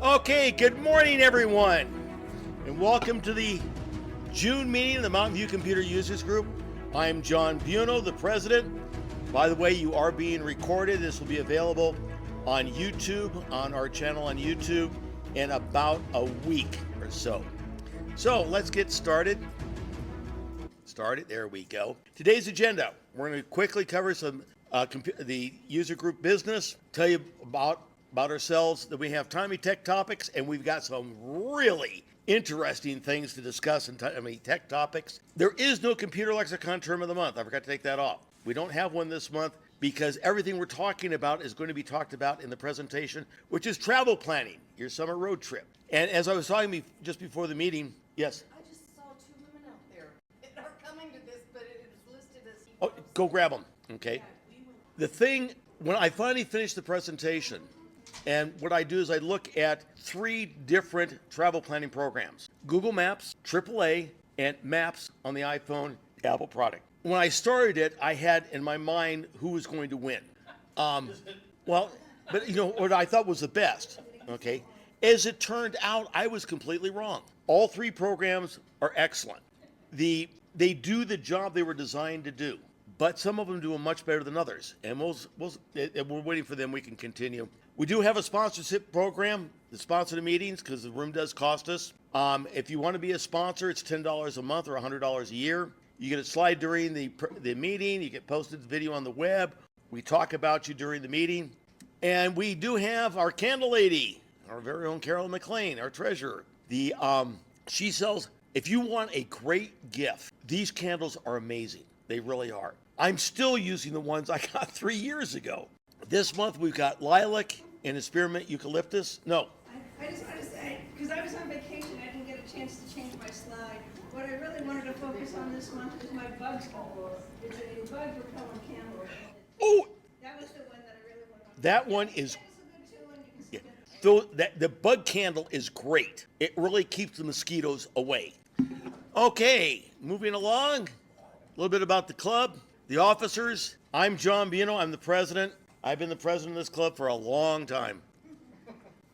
Okay, good morning, everyone, and welcome to the June meeting of the Mountain View Computer Users Group. I'm John Buono, the president. By the way, you are being recorded. This will be available on YouTube, on our channel on YouTube, in about a week or so. So let's get started. There we go. Today's agenda, we're going to quickly cover some the user group business, tell you about ourselves, that we have timely tech topics, and we've got some really interesting things to discuss in tech topics. There is no computer lexicon term of the month. I forgot to take that off. We don't have one this month because everything we're talking about is going to be talked about in the presentation, which is travel planning, your summer road trip. And as I was talking just before the meeting, yes? I just saw two women out there that are coming to this, but it is listed as... Oh, go grab them, okay? The thing, when I finally finish the presentation, and what I do is I look at 3 different travel planning programs: Google Maps, AAA, and Maps on the iPhone, Apple product. When I started it, I had in my mind who was going to win. But you know what I thought was the best, okay? As it turned out, I was completely wrong. All 3 programs are excellent. They do the job they were designed to do, but some of them do them much better than others. And we're waiting for them. We can continue. We do have a sponsorship program to sponsor the meetings because the room does cost us. If you want to be a sponsor, it's $10 a month or $100 a year. You get a slide during the meeting. You get posted video on the web. We talk about you during the meeting. And we do have our candle lady, our very own Carol McLean, our treasurer. She sells, if you want a great gift, these candles are amazing. They really are. I'm still using the ones I got 3 years ago. This month we've got lilac and spearmint eucalyptus. No. I just want to say, because I was on vacation, I didn't get a chance to change my slide. What I really wanted to focus on this month is my bugs candle. It's a bug repellent candle. Oh! That was the one that I really wanted to. That one is... Yeah. So the bug candle is great. It really keeps the mosquitoes away. Okay, moving along. A little bit about the club, the officers. I'm John Buono. I'm the president. I've been the president of this club for a long time.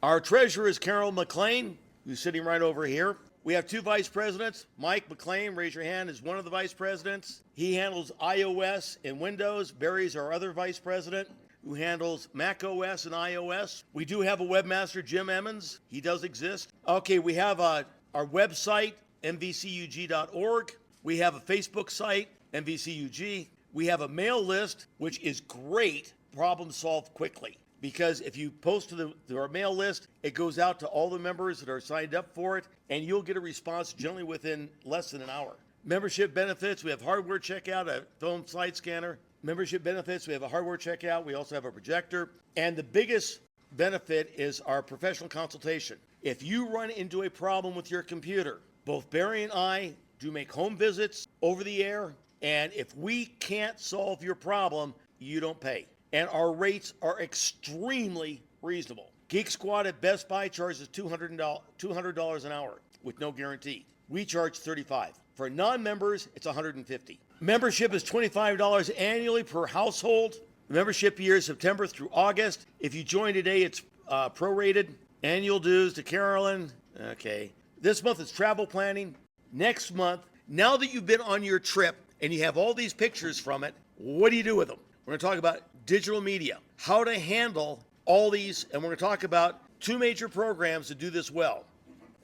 Our treasurer is Carol McLean, who's sitting right over here. We have 2 vice presidents. Mike McLean, raise your hand, is one of the vice presidents. He handles iOS and Windows. Barry's our other vice president, who handles Mac OS and iOS. We do have a webmaster, Jim Emmons. He does exist. Okay, we have our website, mvcug.org. We have a Facebook site, MVCUG. We have a mail list, which is great. Problem solved quickly, because if you post to our mail list, it goes out to all the members that are signed up for it, and you'll get a response generally within less than an hour. Membership benefits, we have hardware checkout, a phone slide scanner. Membership benefits, we have a hardware checkout. We also have a projector. And the biggest benefit is our professional consultation. If you run into a problem with your computer, both Barry and I do make home visits over the air, and if we can't solve your problem, you don't pay. And our rates are extremely reasonable. Geek Squad at Best Buy charges $200 an hour with no guarantee. We charge $35. For non-members, it's $150. Membership is $25 annually per household. The membership year is September through August. If you join today, it's prorated. Annual dues to Carolyn. Okay. This month is travel planning. Next month, now that you've been on your trip and you have all these pictures from it, what do you do with them? We're going to talk about digital media, how to handle all these, and we're going to talk about 2 major programs that do this well.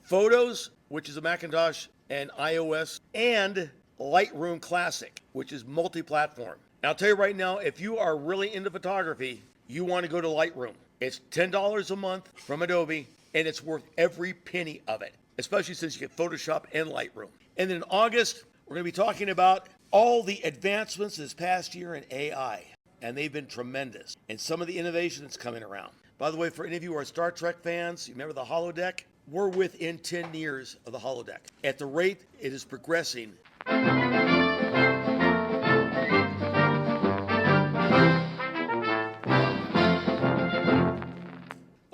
Photos, which is a Macintosh and iOS, and Lightroom Classic, which is multi-platform. And I'll tell you right now, if you are really into photography, you want to go to Lightroom. It's $10 a month from Adobe, and it's worth every penny of it, especially since you get Photoshop and Lightroom. And then in August, we're going to be talking about all the advancements this past year in AI. And they've been tremendous. And some of the innovation that's coming around. By the way, for any of you who are Star Trek fans, you remember the holodeck? We're within 10 years of the holodeck. At the rate it is progressing.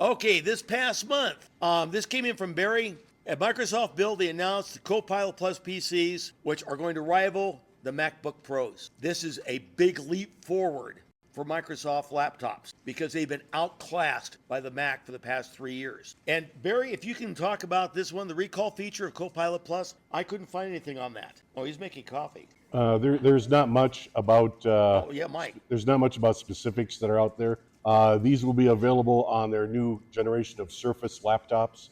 Okay, this past month, this came in from Barry. At Microsoft Build, they announced the Copilot Plus PCs, which are going to rival the MacBook Pros. This is a big leap forward for Microsoft laptops because they've been outclassed by the Mac for the past 3 years. And Barry, if you can talk about this one, the recall feature of Copilot Plus, I couldn't find anything on that. Oh, he's making coffee. There's not much about Oh, yeah, Mike. there's not much about specifics that are out there. These will be available on their new generation of Surface laptops.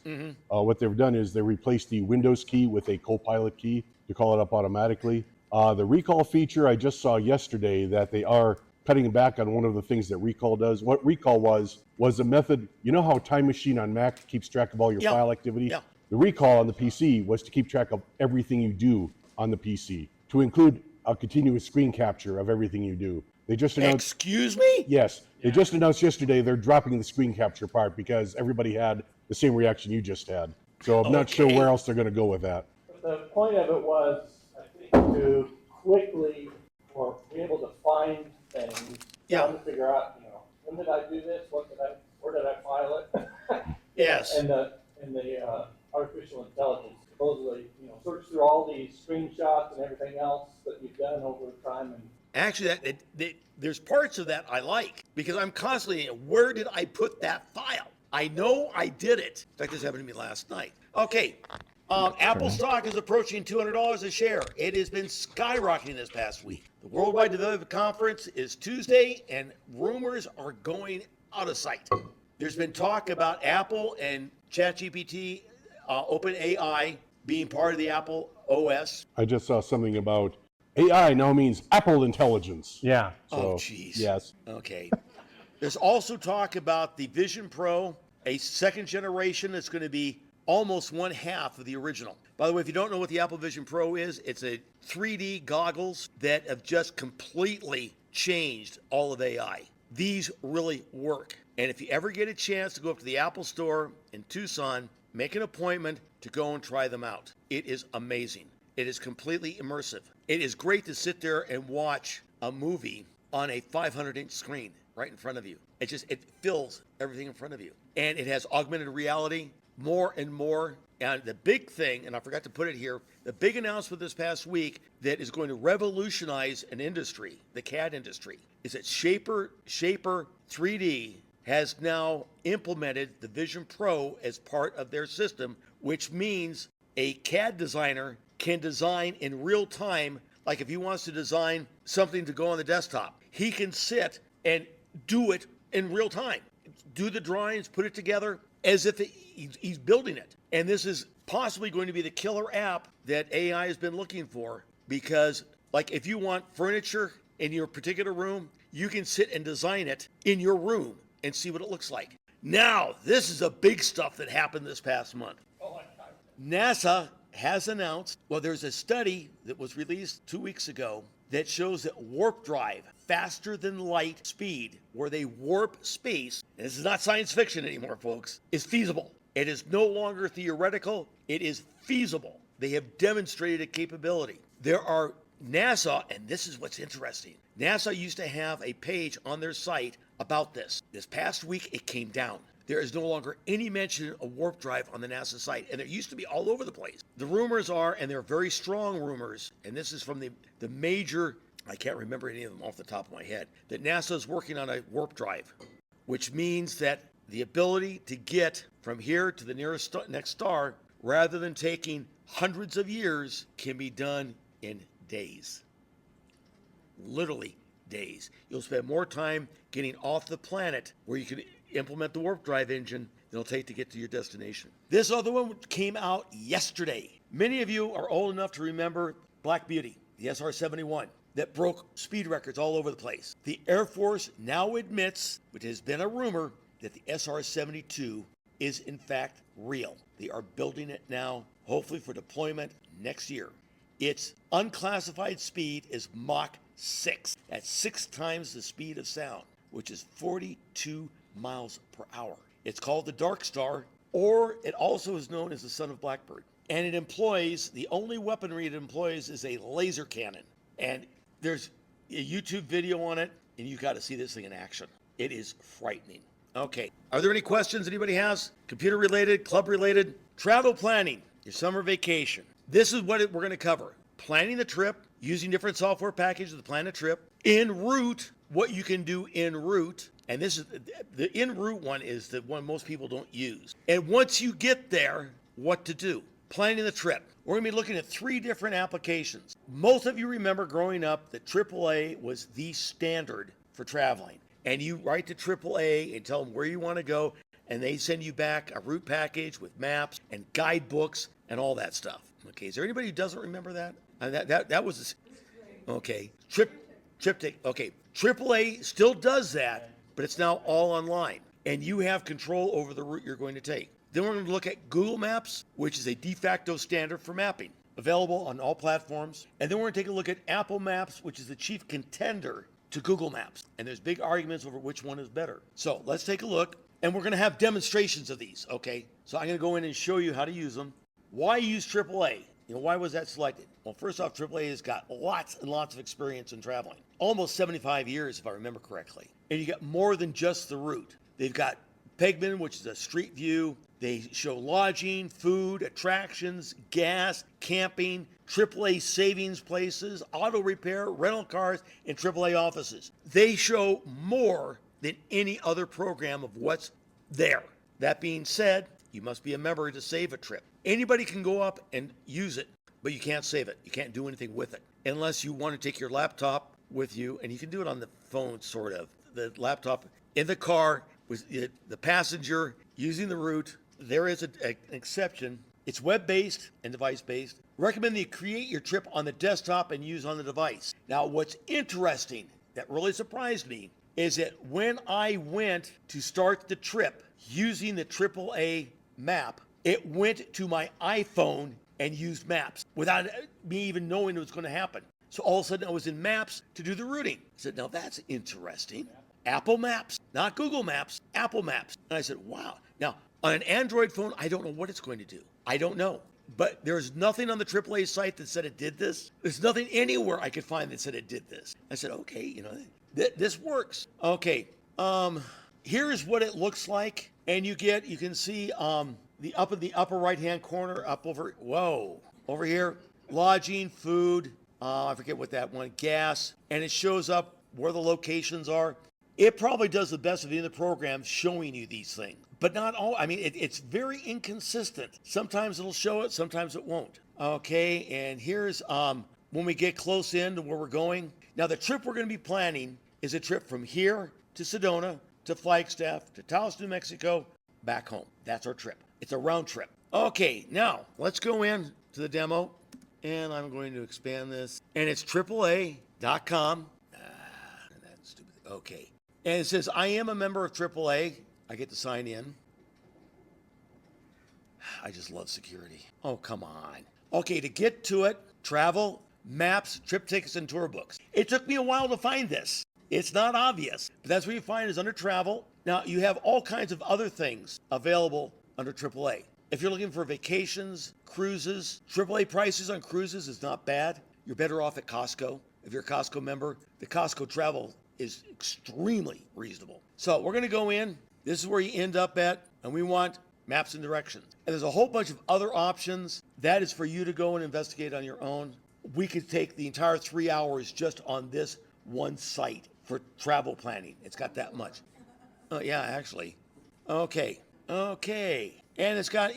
What they've done is they replaced the Windows key with a Copilot key to call it up automatically. The recall feature, I just saw yesterday that they are cutting back on one of the things that recall does. What recall was a method, you know how Time Machine on Mac keeps track of all your file activity? Yeah. The recall on the PC was to keep track of everything you do on the PC, to include a continuous screen capture of everything you do. They just announced. Excuse me? Yes, they just announced yesterday they're dropping the screen capture part because everybody had the same reaction you just had. So I'm not sure where else they're going to go with that. The point of it was, I think, to quickly or be able to find things, trying to figure out, when did I do this? Where did I file it? Yes. And the artificial intelligence supposedly, search through all these screenshots and everything else that you've done over time. And Actually, there's parts of that I like because I'm constantly, where did I put that file? I know I did it. In fact, this happened to me last night. Okay, Apple stock is approaching $200 a share. It has been skyrocketing this past week. The Worldwide Developer Conference is Tuesday, and rumors are going out of sight. There's been talk about Apple and ChatGPT, OpenAI being part of the Apple OS. I just saw something about AI now means Apple intelligence. yeah, Oh, jeez. Yes. Okay. There's also talk about the Vision Pro, a second generation that's going to be almost one half of the original. By the way, if you don't know what the Apple Vision Pro is, it's a 3D goggles that have just completely changed all of AI. These really work. And if you ever get a chance to go up to the Apple store in Tucson, make an appointment to go and try them out. It is amazing. It is completely immersive. It is great to sit there and watch a movie on a 500-inch screen right in front of you. It fills everything in front of you. And it has augmented reality more and more. And the big thing, and I forgot to put it here, the big announcement this past week that is going to revolutionize an industry, the CAD industry, is that Shaper 3D has now implemented the Vision Pro as part of their system, which means a CAD designer can design in real time. Like if he wants to design something to go on the desktop, he can sit and do it in real time. Do the drawings, put it together as if he's building it. And this is possibly going to be the killer app that AI has been looking for, because like if you want furniture in your particular room, you can sit and design it in your room and see what it looks like. Now, this is a big stuff that happened this past month. NASA has announced, well, there's a study that was released 2 weeks ago that shows that warp drive, faster than light speed, where they warp space, and this is not science fiction anymore, folks, is feasible. It is no longer theoretical, it is feasible. They have demonstrated a capability. There are NASA, and this is what's interesting, NASA used to have a page on their site about this. This past week, it came down. There is no longer any mention of warp drive on the NASA site, and it used to be all over the place. The rumors are, and they're very strong rumors, and this is from the major, I can't remember any of them off the top of my head, that NASA is working on a warp drive, which means that the ability to get from here to the nearest next star, rather than taking hundreds of years, can be done in days. Literally days. You'll spend more time getting off the planet where you can implement the warp drive engine than it'll take to get to your destination. This other one came out yesterday. Many of you are old enough to remember Black Beauty, the SR-71, that broke speed records all over the place. The Air Force now admits, which has been a rumor, that the SR-72 is in fact real. They are building it now, hopefully for deployment next year. Its unclassified speed is Mach 6. That's 6 times the speed of sound, which is 42 miles per hour. It's called the Dark Star, or it also is known as the Son of Blackbird. And it employs, the only weaponry it employs is a laser cannon. And there's a YouTube video on it, and you've got to see this thing in action. It is frightening. Okay, are there any questions anybody has? Computer related, club related, travel planning, your summer vacation. This is what we're going to cover. Planning the trip, using different software packages to plan a trip, en route what you can do en route. And this is the en route one is the one most people don't use. And once you get there, what to do. Planning the trip. We're going to be looking at 3 different applications. Most of you remember growing up that AAA was the standard for traveling. And you write to AAA and tell them where you want to go, and they send you back a route package with maps and guidebooks and all that stuff. Okay, is there anybody who doesn't remember that? That was okay. TripTicket. Okay, AAA still does that, but it's now all online, and you have control over the route you're going to take. Then we're going to look at Google Maps, which is a de facto standard for mapping, available on all platforms. And then we're going to take a look at Apple Maps, which is the chief contender to Google Maps. And there's big arguments over which one is better. So let's take a look. And we're going to have demonstrations of these, okay? So I'm going to go in and show you how to use them. Why use AAA? You know, why was that selected? Well, first off, AAA has got lots and lots of experience in traveling. Almost 75 years, if I remember correctly. And you get more than just the route. They've got Pegman, which is a street view. They show lodging, food, attractions, gas, camping, AAA savings places, auto repair, rental cars, and AAA offices. They show more than any other program of what's there. That being said, you must be a member to save a trip. Anybody can go up and use it, but you can't save it. You can't do anything with it unless you want to take your laptop with you, and you can do it on the phone, sort of. The laptop in the car with the passenger using the route. There is an exception. It's web-based and device-based. Recommend that you create your trip on the desktop and use on the device. Now, what's interesting that really surprised me is that when I went to start the trip using the AAA map, it went to my iPhone and used Maps without me even knowing it was going to happen. So all of a sudden I was in Maps to do the routing. I said, now that's interesting. Apple Maps, not Google Maps, Apple Maps. And I said, wow. Now, on an Android phone, I don't know what it's going to do. I don't know. But there's nothing on the AAA site that said it did this. There's nothing anywhere I could find that said it did this. I said, okay, you know, this works. Okay, here's what it looks like. And you can see the up in the upper right-hand corner, up over, over here, lodging, food, I forget what that one, gas, and it shows up where the locations are. It probably does the best of any of the programs showing you these things, but not all. I mean, it's very inconsistent. Sometimes it'll show it, sometimes it won't. Okay, and here's when we get close in to where we're going. Now, the trip we're going to be planning is a trip from here to Sedona, to Flagstaff, to Taos, New Mexico, back home. That's our trip. It's a round trip. Okay, now let's go in to the demo, and I'm going to expand this, and it's AAA.com. That's stupid. Okay. And it says, I am a member of AAA. I get to sign in. I just love security. Oh, come on. Okay, to get to it, travel, maps, trip tickets, and tour books. It took me a while to find this. It's not obvious, but that's what you find is under travel. Now, you have all kinds of other things available under AAA. If you're looking for vacations, cruises, AAA prices on cruises is not bad. You're better off at Costco. If you're a Costco member, the Costco travel is extremely reasonable. So we're going to go in. This is where you end up at, and we want maps and directions. And there's a whole bunch of other options. That is for you to go and investigate on your own. We could take the entire 3 hours just on this one site for travel planning. It's got that much. Yeah, actually. Okay. And it's got,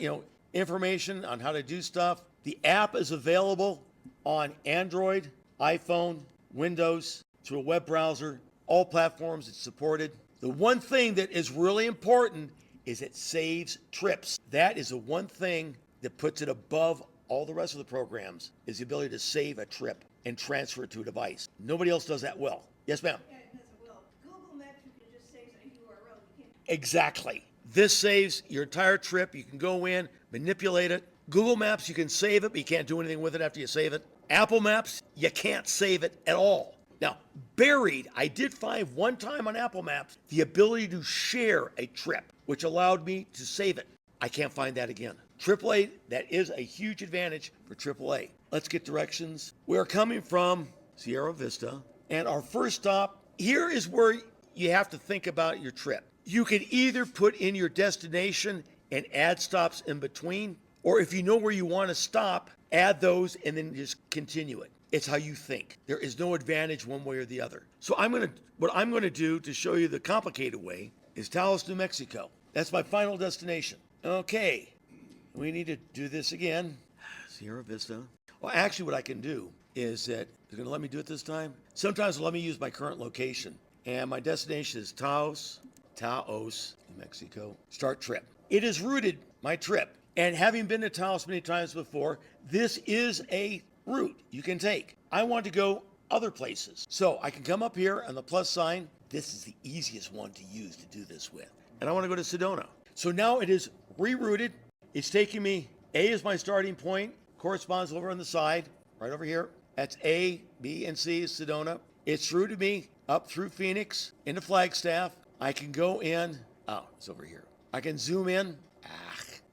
information on how to do stuff. The app is available on Android, iPhone, Windows, through a web browser, all platforms it's supported. The one thing that is really important is it saves trips. That is the one thing that puts it above all the rest of the programs, is the ability to save a trip and transfer it to a device. Nobody else does that well. Yes, ma'am? Yeah, it does it well. Google Maps, you can just save a URL. You can't. Exactly. This saves your entire trip. You can go in, manipulate it. Google Maps, you can save it, but you can't do anything with it after you save it. Apple Maps, you can't save it at all. Now, buried, I did find one time on Apple Maps the ability to share a trip, which allowed me to save it. I can't find that again. AAA, that is a huge advantage for AAA. Let's get directions. We're coming from Sierra Vista, and our first stop, here is where you have to think about your trip. You can either put in your destination and add stops in between, or if you know where you want to stop, add those and then just continue it. It's how you think. There is no advantage one way or the other. So what I'm gonna do to show you the complicated way is Taos, New Mexico. That's my final destination. Okay, we need to do this again. Sierra Vista. Well, actually what I can do is that, they're gonna let me do it this time? Sometimes they'll let me use my current location. And my destination is Taos, New Mexico. Start trip. It is routed, my trip. And having been to Taos many times before, this is a route you can take. I want to go other places. So I can come up here on the plus sign. This is the easiest one to use to do this with. And I want to go to Sedona. So now it is rerouted. It's taking me, A is my starting point, corresponds over on the side, right over here. That's A, B, and C is Sedona. It's routed me up through Phoenix into Flagstaff. I can go in, oh, it's over here. I can zoom in.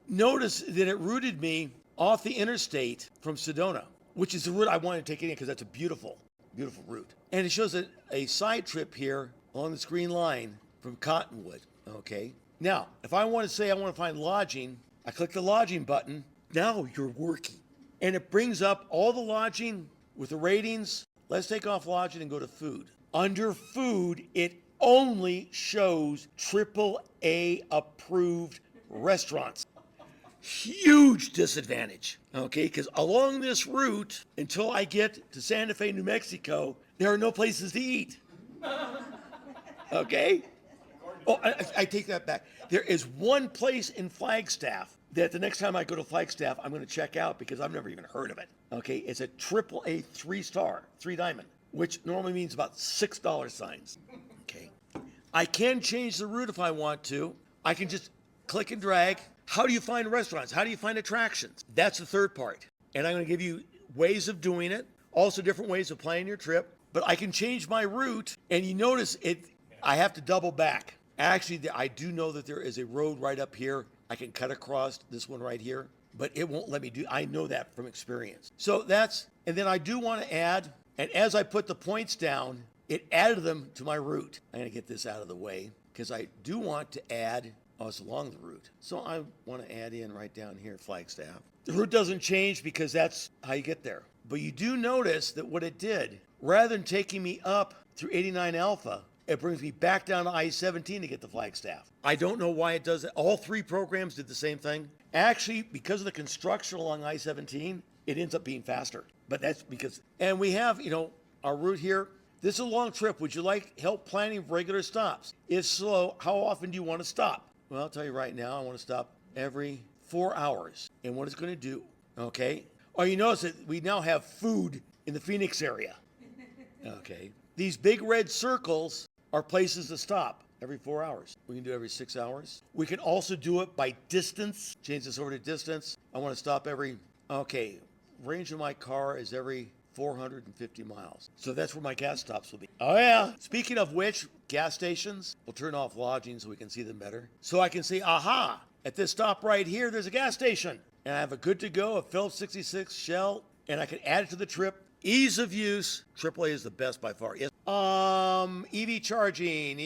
Notice that it routed me off the interstate from Sedona, which is the route I wanted to take in because that's a beautiful, beautiful route. And it shows a side trip here along this green line from Cottonwood, okay? Now, if I want to say I want to find lodging, I click the lodging button. Now you're working. And it brings up all the lodging with the ratings. Let's take off lodging and go to food. Under food, it only shows AAA approved restaurants. Huge disadvantage, okay? Because along this route, until I get to Santa Fe, New Mexico, there are no places to eat. Okay? Oh, I take that back. There is one place in Flagstaff that the next time I go to Flagstaff, I'm going to check out because I've never even heard of it. Okay? It's a AAA 3-star, 3 diamond, which normally means about $6 signs. Okay? I can change the route if I want to. I can just click and drag. How do you find restaurants? How do you find attractions? That's the third part. And I'm going to give you ways of doing it, also different ways of planning your trip. But I can change my route, and you notice I have to double back. Actually, I do know that there is a road right up here. I can cut across this one right here, but it won't let me do. I know that from experience. So and then I do want to add, and as I put the points down, it added them to my route. I'm going to get this out of the way because I do want to add. Oh, it's along the route. So I want to add in right down here, Flagstaff. The route doesn't change because that's how you get there. But you do notice that what it did, rather than taking me up through 89 Alpha, it brings me back down to I-17 to get to Flagstaff. I don't know why it does it. All 3 programs did the same thing. Actually, because of the construction along I-17, it ends up being faster. But that's because, and we have, our route here. This is a long trip. Would you like help planning regular stops? If so, how often do you want to stop? Well, I'll tell you right now, I want to stop every 4 hours. And what it's going to do, okay? Oh, you notice that we now have food in the Phoenix area. Okay. These big red circles are places to stop every 4 hours. We can do every 6 hours. We can also do it by distance. Change this over to distance. I want to stop range of my car is every 450 miles. So that's where my gas stops will be. Oh yeah. Speaking of which, gas stations, we'll turn off lodging so we can see them better. So I can say, aha, at this stop right here, there's a gas station. And I have a good to go, a Phillips 66 Shell, and I can add it to the trip. Ease of use, AAA is the best by far. Yes. EV charging.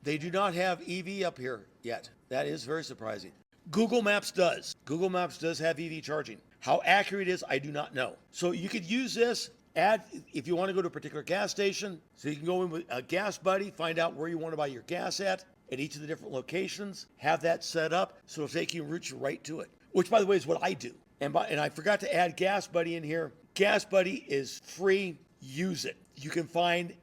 They do not have EV up here yet. That is very surprising. Google Maps does. Google Maps does have EV charging. How accurate it is, I do not know. So you could use this, if you want to go to a particular gas station, so you can go in with a gas buddy, find out where you want to buy your gas at each of the different locations, have that set up, so it'll take you and route you right to it. Which, by the way, is what I do. And I forgot to add Gas Buddy in here. Gas Buddy is free. Use it. You can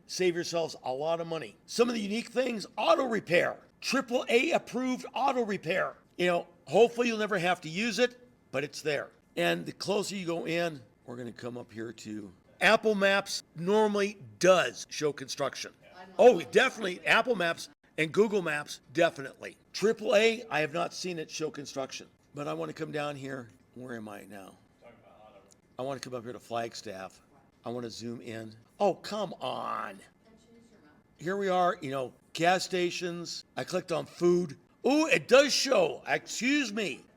save yourselves a lot of money. Some of the unique things, auto repair. AAA approved auto repair. Hopefully you'll never have to use it, but it's there. And the closer you go in, we're going to come up here to Apple Maps normally does show construction. Oh, definitely. Apple Maps and Google Maps, definitely. AAA, I have not seen it show construction. But I want to come down here. Where am I now? I want to come up here to Flagstaff. I want to zoom in. Oh, come on. Here we are, gas stations. I clicked on food. Oh, it does show,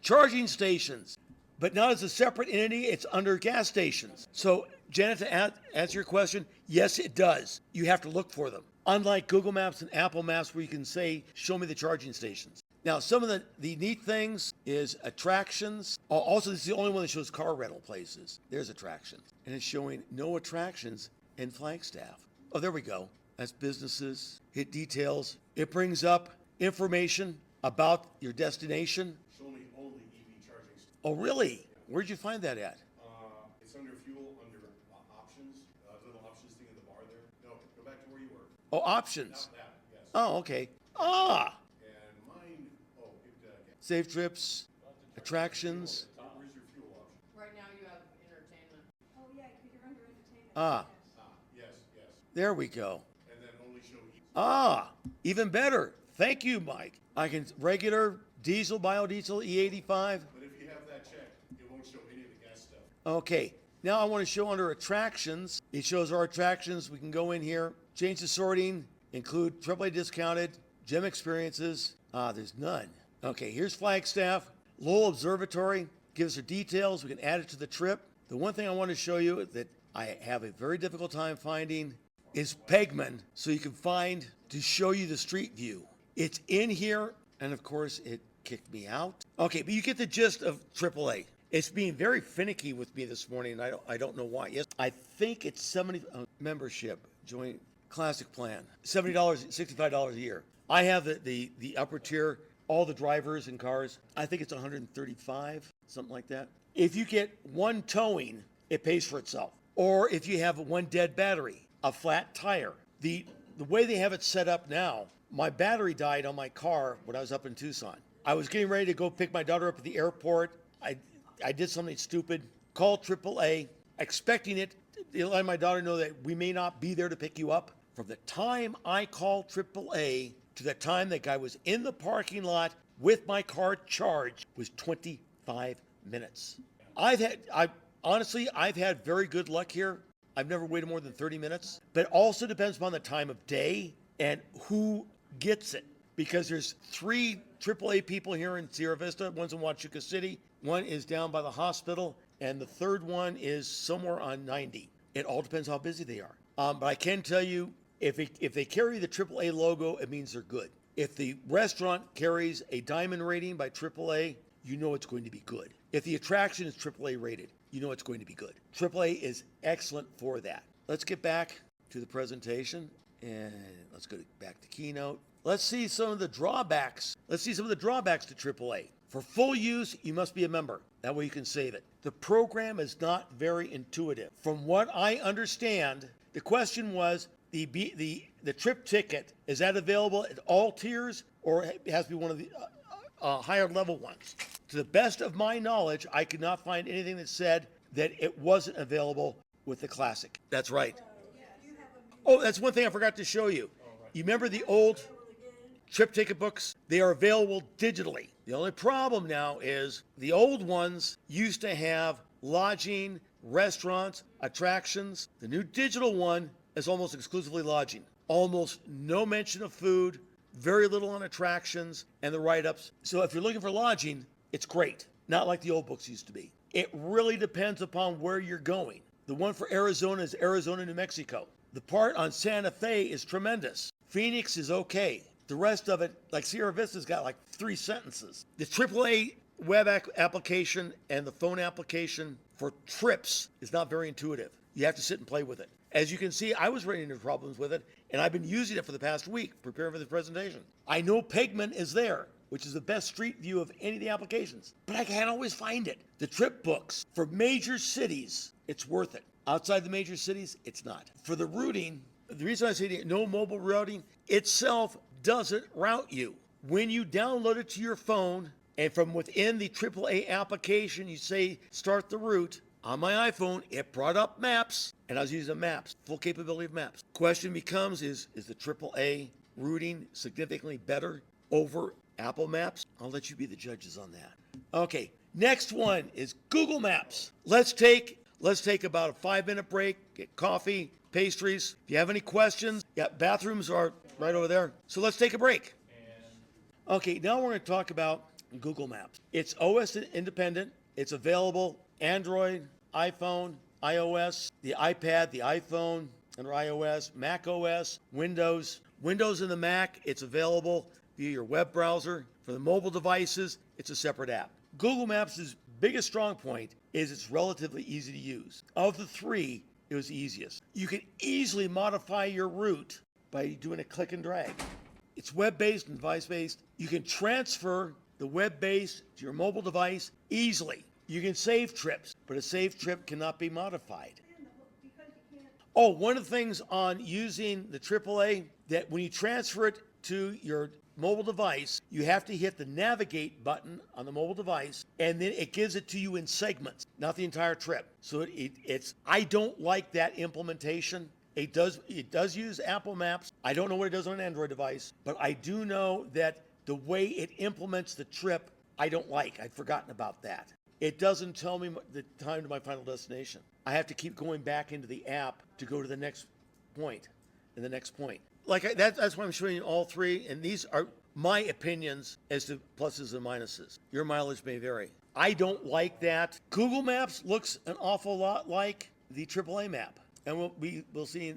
charging stations. But not as a separate entity, it's under gas stations. So, Janet, to answer your question, yes, it does. You have to look for them. Unlike Google Maps and Apple Maps where you can say, show me the charging stations. Now, some of the neat things is attractions. Oh, also, this is the only one that shows car rental places. There's attractions. And it's showing no attractions in Flagstaff. Oh, there we go. That's businesses. Hit details. It brings up information about your destination. Show me only EV charging stations. Oh, really? Where'd you find that at? It's under fuel, under options, little options thing in the bar there. No, go back to where you were. Oh, options. Not that, yes. Oh, okay. Ah, And mine, save trips, attractions. where's your fuel option? Right now you have entertainment. Oh, yeah, because you're under entertainment. Ah, Yes, yes. there we go. And then only show EV. Ah, even better. Thank you, Mike. I can regular, diesel, biodiesel, E85. But if you have that checked, it won't show any of the gas stuff. Okay, now I want to show under attractions. It shows our attractions. We can go in here, change the sorting, include AAA discounted, gem experiences. Ah, there's none. Okay, here's Flagstaff. Lowell Observatory gives her details. We can add it to the trip. The one thing I want to show you that I have a very difficult time finding is Pegman, so you can find to show you the street view. It's in here, and of course it kicked me out. Okay, but you get the gist of AAA. It's being very finicky with me this morning, and I don't know why. Yes, I think it's 70 membership, joint classic plan, $70, $65 a year. I have the upper tier, all the drivers and cars. I think it's 135, something like that. If you get one towing, it pays for itself. Or if you have one dead battery, a flat tire. The way they have it set up now, my battery died on my car when I was up in Tucson. I was getting ready to go pick my daughter up at the airport. I did something stupid, called AAA, expecting it to let my daughter know that we may not be there to pick you up. From the time I called AAA to the time that guy was in the parking lot with my car charged was 25 minutes. I've had very good luck here. I've never waited more than 30 minutes, but it also depends upon the time of day and who gets it. Because there's 3 AAA people here in Sierra Vista. One's in Huachuca City. One is down by the hospital. And the third one is somewhere on 90. It all depends how busy they are. But I can tell you, if they carry the AAA logo, it means they're good. If the restaurant carries a diamond rating by AAA, you know it's going to be good. If the attraction is AAA rated, you know it's going to be good. AAA is excellent for that. Let's get back to the presentation and let's go back to Keynote. Let's see some of the drawbacks. Let's see some of the drawbacks to AAA. For full use, you must be a member. That way you can save it. The program is not very intuitive. From what I understand, the question was the TripTicket, is that available at all tiers or it has to be one of the higher level ones? To the best of my knowledge, I could not find anything that said that it wasn't available with the Classic. That's right. Oh, that's one thing I forgot to show you. You remember the old TripTicket books? They are available digitally. The only problem now is the old ones used to have lodging, restaurants, attractions. The new digital one is almost exclusively lodging. Almost no mention of food, very little on attractions and the write-ups. So if you're looking for lodging, it's great. Not like the old books used to be. It really depends upon where you're going. The one for Arizona is Arizona, New Mexico. The part on Santa Fe is tremendous. Phoenix is okay. The rest of it, like Sierra Vista's got like 3 sentences. The AAA web application and the phone application for trips is not very intuitive. You have to sit and play with it. As you can see, I was running into problems with it, and I've been using it for the past week, preparing for the presentation. I know Pegman is there, which is the best street view of any of the applications, but I can't always find it. The trip books for major cities, it's worth it. Outside the major cities, it's not. For the routing, the reason I say no mobile routing itself doesn't route you. When you download it to your phone, and from within the AAA application, you say start the route, on my iPhone, it brought up Maps, and I was using Maps, full capability of Maps. Question becomes, is the AAA routing significantly better over Apple Maps? I'll let you be the judges on that. Okay, next one is Google Maps. Let's take about a 5-minute break, get coffee, pastries. If you have any questions, yeah, bathrooms are right over there. So let's take a break. Okay, now we're going to talk about Google Maps. It's OS independent. It's available Android, iPhone, iOS, the iPad, the iPhone, under iOS, Mac OS, Windows. Windows in the Mac, it's available. via your web browser. For the mobile devices, it's a separate app. Google Maps' biggest strong point is it's relatively easy to use. Of the three, it was the easiest. You can easily modify your route by doing a click and drag. It's web-based and device-based. You can transfer the web-based to your mobile device easily. You can save trips, but a saved trip cannot be modified. Oh, one of the things on using the AAA, that when you transfer it to your mobile device, you have to hit the navigate button on the mobile device, and then it gives it to you in segments, not the entire trip. So it's I don't like that implementation. It does use Apple Maps. I don't know what it does on an Android device, but I do know that the way it implements the trip, I don't like. I'd forgotten about that. It doesn't tell me the time to my final destination. I have to keep going back into the app to go to the next point and the next point. That's why I'm showing you all three, and these are my opinions as to pluses and minuses. Your mileage may vary. I don't like that. Google Maps looks an awful lot like the AAA map, and we'll see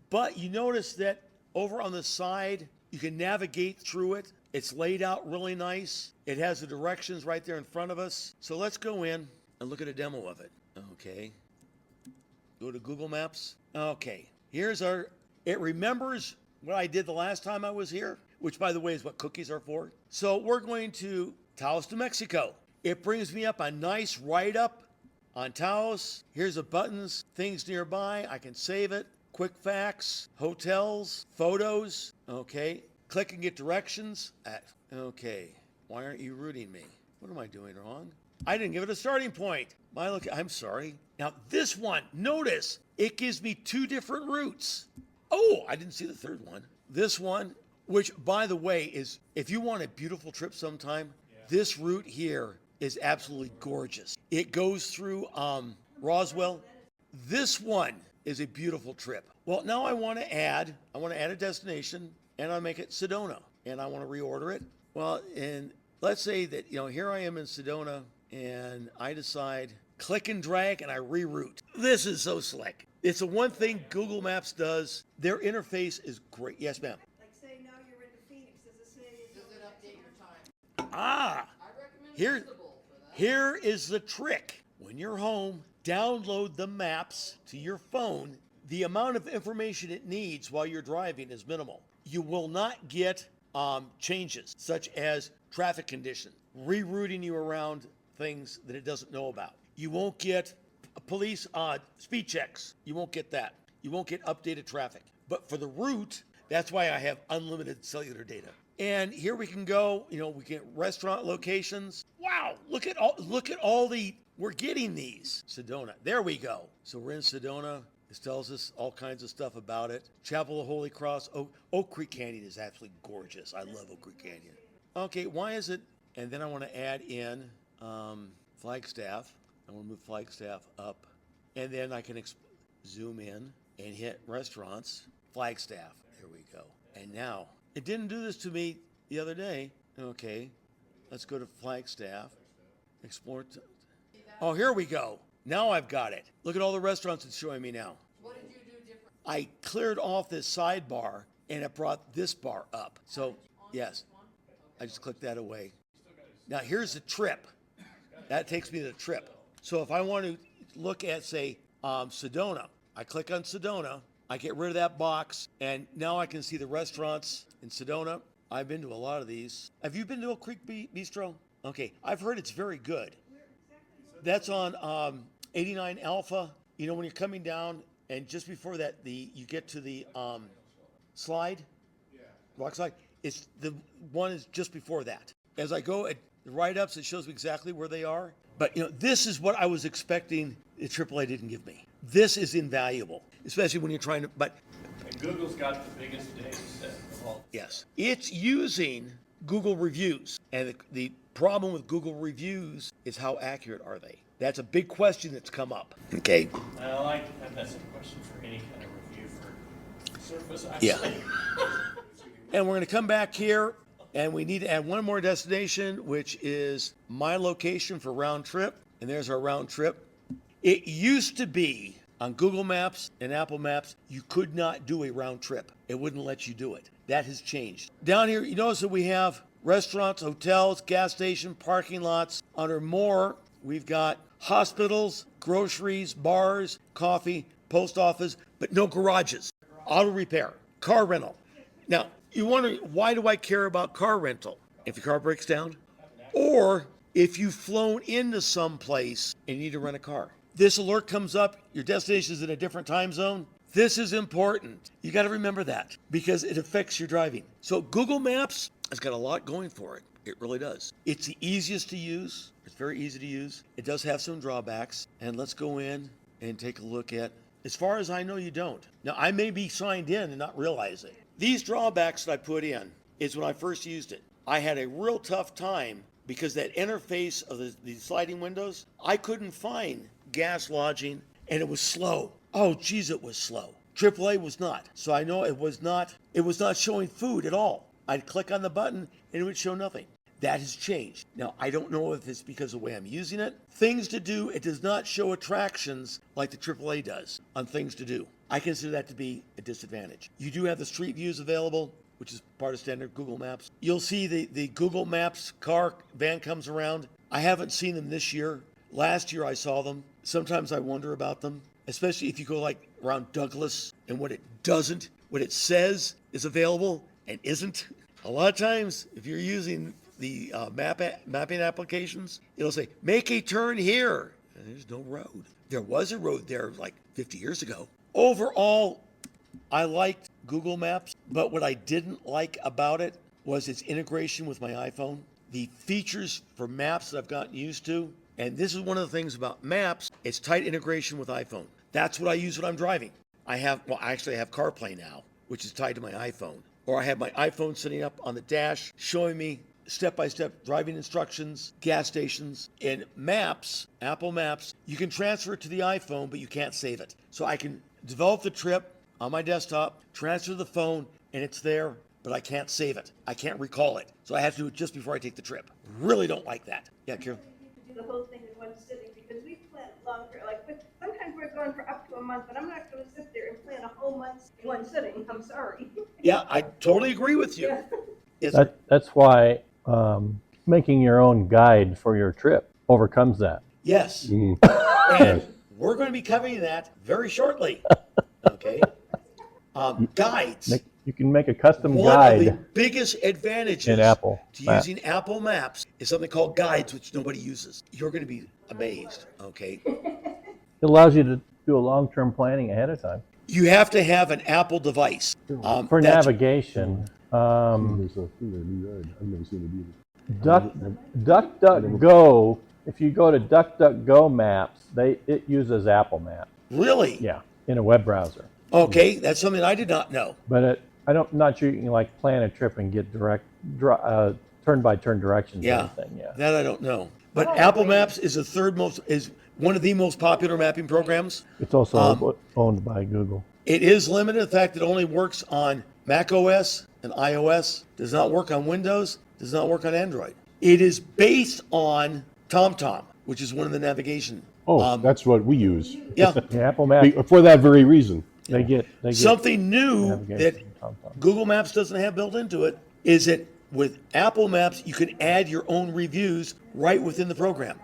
but you notice that over on the side, you can navigate through it. It's laid out really nice. It has the directions right there in front of us. So let's go in and look at a demo of it. Okay. Go to Google Maps. Okay. It remembers what I did the last time I was here, which, by the way, is what cookies are for. So we're going to Taos, New Mexico. It brings me up a nice write-up on Taos. Here's the buttons, things nearby. I can save it. Quick facts, hotels, photos. Okay. Click and get directions. Okay. Why aren't you routing me? What am I doing wrong? I didn't give it a starting point. I'm sorry. Now this one, notice, it gives me two different routes. Oh, I didn't see the third one. This one, which by the way is, if you want a beautiful trip sometime, this route here is absolutely gorgeous. It goes through Roswell. This one is a beautiful trip. Well, now I want to add a destination, and I'll make it Sedona, and I want to reorder it. Well, and let's say that, here I am in Sedona, and I decide, click and drag, and I reroute. This is so slick. It's the one thing Google Maps does. Their interface is great. Yes, ma'am. Like say now you're into Phoenix, does it say? Does it update your time? Ah. I recommend Visible for that. Here is the trick. When you're home, download the maps to your phone. The amount of information it needs while you're driving is minimal. You will not get changes such as traffic conditions, rerouting you around things that it doesn't know about. You won't get police speed checks. You won't get that. You won't get updated traffic. But for the route, that's why I have unlimited cellular data. And here we can go, we get restaurant locations. Wow, look at all we're getting these. Sedona, there we go. So we're in Sedona. This tells us all kinds of stuff about it. Chapel of Holy Cross, Oak Creek Canyon is absolutely gorgeous. I love Oak Creek Canyon. Okay, why is it? And then I want to add in Flagstaff. I want to move Flagstaff up. And then I can zoom in and hit restaurants, Flagstaff. There we go. And now, it didn't do this to me the other day. Okay, let's go to Flagstaff. Explore. Oh, here we go. Now I've got it. Look at all the restaurants it's showing me now. What did you do different? I cleared off this sidebar and it brought this bar up. So, yes, I just clicked that away. Now here's the trip. That takes me to the trip. So if I want to look at, say, Sedona, I click on Sedona, I get rid of that box, and now I can see the restaurants in Sedona. I've been to a lot of these. Have you been to Oak Creek Bistro? Okay, I've heard it's very good. That's on 89 Alpha. When you're coming down, and just before that, you get to the slide, rock slide. It's the one is just before that. As I go at the write-ups, it shows me exactly where they are. But this is what I was expecting. The AAA didn't give me. This is invaluable, especially when you're trying to. But And Google's got the biggest data set of all. yes, it's using Google reviews, and the problem with Google reviews is how accurate are they? That's a big question that's come up. Okay. That's a question for any kind of review for Surface, actually. Yeah. And we're going to come back here, and we need to add one more destination, which is my location for round trip. And there's our round trip. It used to be On Google Maps and Apple Maps, you could not do a round trip. It wouldn't let you do it. That has changed. Down here, you notice that we have restaurants, hotels, gas station, parking lots. Under more, we've got hospitals, groceries, bars, coffee, post office, but no garages. Auto repair, car rental. Now, you wonder, why do I care about car rental? If your car breaks down, or if you've flown into some place and you need to rent a car. This alert comes up, your destination is in a different time zone. This is important. You got to remember that because it affects your driving. So Google Maps has got a lot going for it. It really does. It's the easiest to use. It's very easy to use. It does have some drawbacks. And let's go in and take a look at, as far as I know, you don't. Now, I may be signed in and not realize it. These drawbacks that I put in is when I first used it. I had a real tough time because that interface of the sliding windows, I couldn't find gas lodging and it was slow. Oh, geez, it was slow. AAA was not. So I know it was not showing food at all. I'd click on the button and it would show nothing. That has changed. Now, I don't know if it's because of the way I'm using it. Things to do, it does not show attractions like the AAA does on things to do. I consider that to be a disadvantage. You do have the street views available, which is part of standard Google Maps. You'll see the Google Maps car van comes around. I haven't seen them this year. Last year I saw them. Sometimes I wonder about them, especially if you go like around Douglas and what it says is available and isn't. A lot of times, if you're using the mapping applications, it'll say, make a turn here. And there's no road. There was a road there like 50 years ago. Overall, I liked Google Maps, but what I didn't like about it was its integration with my iPhone. The features for maps that I've gotten used to, and this is one of the things about maps, it's tight integration with iPhone. That's what I use when I'm driving. I actually have CarPlay now, which is tied to my iPhone. Or I have my iPhone sitting up on the dash showing me step-by-step driving instructions, gas stations. In Maps, Apple Maps, you can transfer it to the iPhone, but you can't save it. So I can develop the trip on my desktop, transfer the phone, and it's there, but I can't save it. I can't recall it. So I have to do it just before I take the trip. Really don't like that. Yeah, Kira? Do the whole thing in one sitting because we plan longer. Like, but sometimes we're going for up to a month, but I'm not going to sit there and plan a whole month in one sitting. I'm sorry. Yeah, I totally agree with you. Yeah. That's why making your own guide for your trip overcomes that. Yes. And we're going to be covering that very shortly. Okay. Guides. You can make a custom One guide of the biggest advantages in Apple to Maps. using Apple Maps is something called guides, which nobody uses. You're going to be amazed. Okay. It allows you to do a long-term planning ahead of time. You have to have an Apple device. For That's- navigation, There's a thing there, New Yard. I've never seen it either. DuckDuckGo, if you go to DuckDuckGo Maps, it uses Apple Maps. Really? Yeah, in a web browser. Okay, that's something I did not know. But I'm not sure you can like plan a trip and get turn-by-turn directions. Yeah. And everything. Yeah. That I don't know. But Apple Maps is one of the most popular mapping programs. It's also owned by Google. It is limited. In fact, it only works on Mac OS and iOS. Does not work on Windows. Does not work on Android. It is based on TomTom, which is one of the navigation. Oh, that's what we use. Yeah. Yeah, Apple Maps. For that very reason. They get Something new that navigation from TomTom. Google Maps doesn't have built into it is that with Apple Maps, you can add your own reviews right within the program.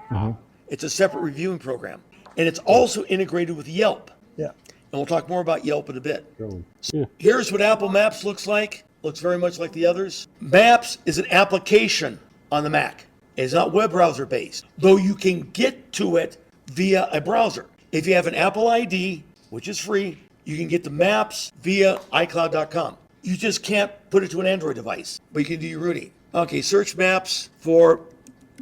It's a separate reviewing program. And it's also integrated with Yelp. Yeah. And we'll talk more about Yelp in a bit. Yeah. Here's what Apple Maps looks like. Looks very much like the others. Maps is an application on the Mac. It's not web browser based, though you can get to it via a browser. If you have an Apple ID, which is free, you can get the maps via iCloud.com. You just can't put it to an Android device, but you can do your routing. Okay, search maps for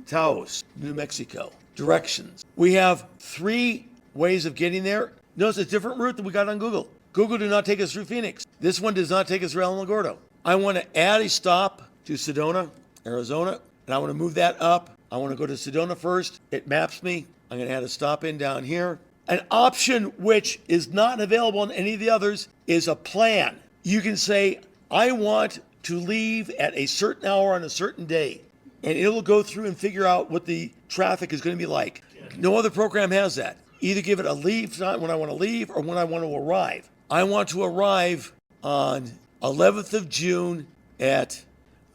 Taos, New Mexico. Directions. We have 3 ways of getting there. Notice a different route than we got on Google. Google did not take us through Phoenix. This one does not take us through Alamogordo. I want to add a stop to Sedona, Arizona, and I want to move that up. I want to go to Sedona first. It maps me. I'm going to add a stop in down here. An option which is not available in any of the others is a plan. You can say, I want to leave at a certain hour on a certain day, and it'll go through and figure out what the traffic is going to be like. No other program has that. either give it a leave time when I want to leave or when I want to arrive. I want to arrive on 11th of June at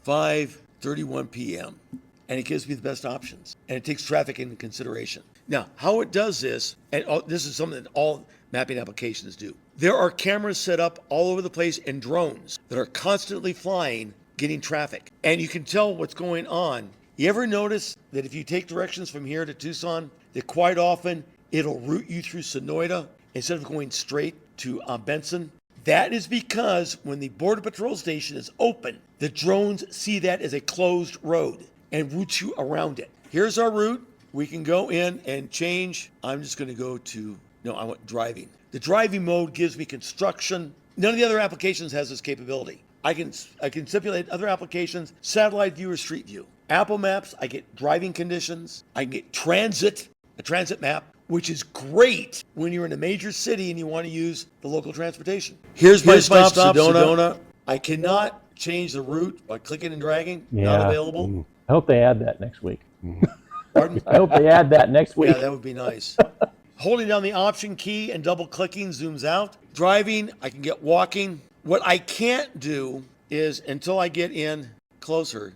5:31 p.m. And it gives me the best options. And it takes traffic into consideration. Now, how it does this, and this is something that all mapping applications do. There are cameras set up all over the place and drones that are constantly flying, getting traffic. And you can tell what's going on. You ever notice that if you take directions from here to Tucson, that quite often it'll route you through Sonoyta instead of going straight to Benson? That is because when the Border Patrol station is open, the drones see that as a closed road and route you around it. Here's our route. We can go in and change. I'm just going to go to, no, I want driving. The driving mode gives me construction. None of the other applications has this capability. I can stipulate other applications, satellite view or street view. Apple Maps, I get driving conditions. I can get a transit map, which is great when you're in a major city and you want to use the local transportation. Here's my stop, Sedona. I cannot change the route by clicking and dragging. Not available. I hope they add that next week. Pardon? I hope they add that next week. Yeah, that would be nice. Holding down the Option key and double clicking zooms out. Driving, I can get walking. What I can't do is, until I get in closer,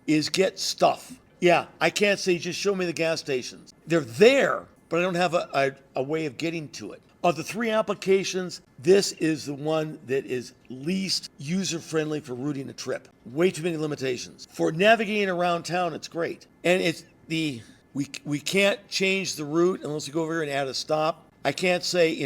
is get stuff. Yeah, I can't say just show me the gas stations. They're there, but I don't have a way of getting to it. Of the three applications, this is the one that is least user-friendly for routing a trip. Way too many limitations. For navigating around town, it's great. And it's we can't change the route unless we go over here and add a stop. I can't say,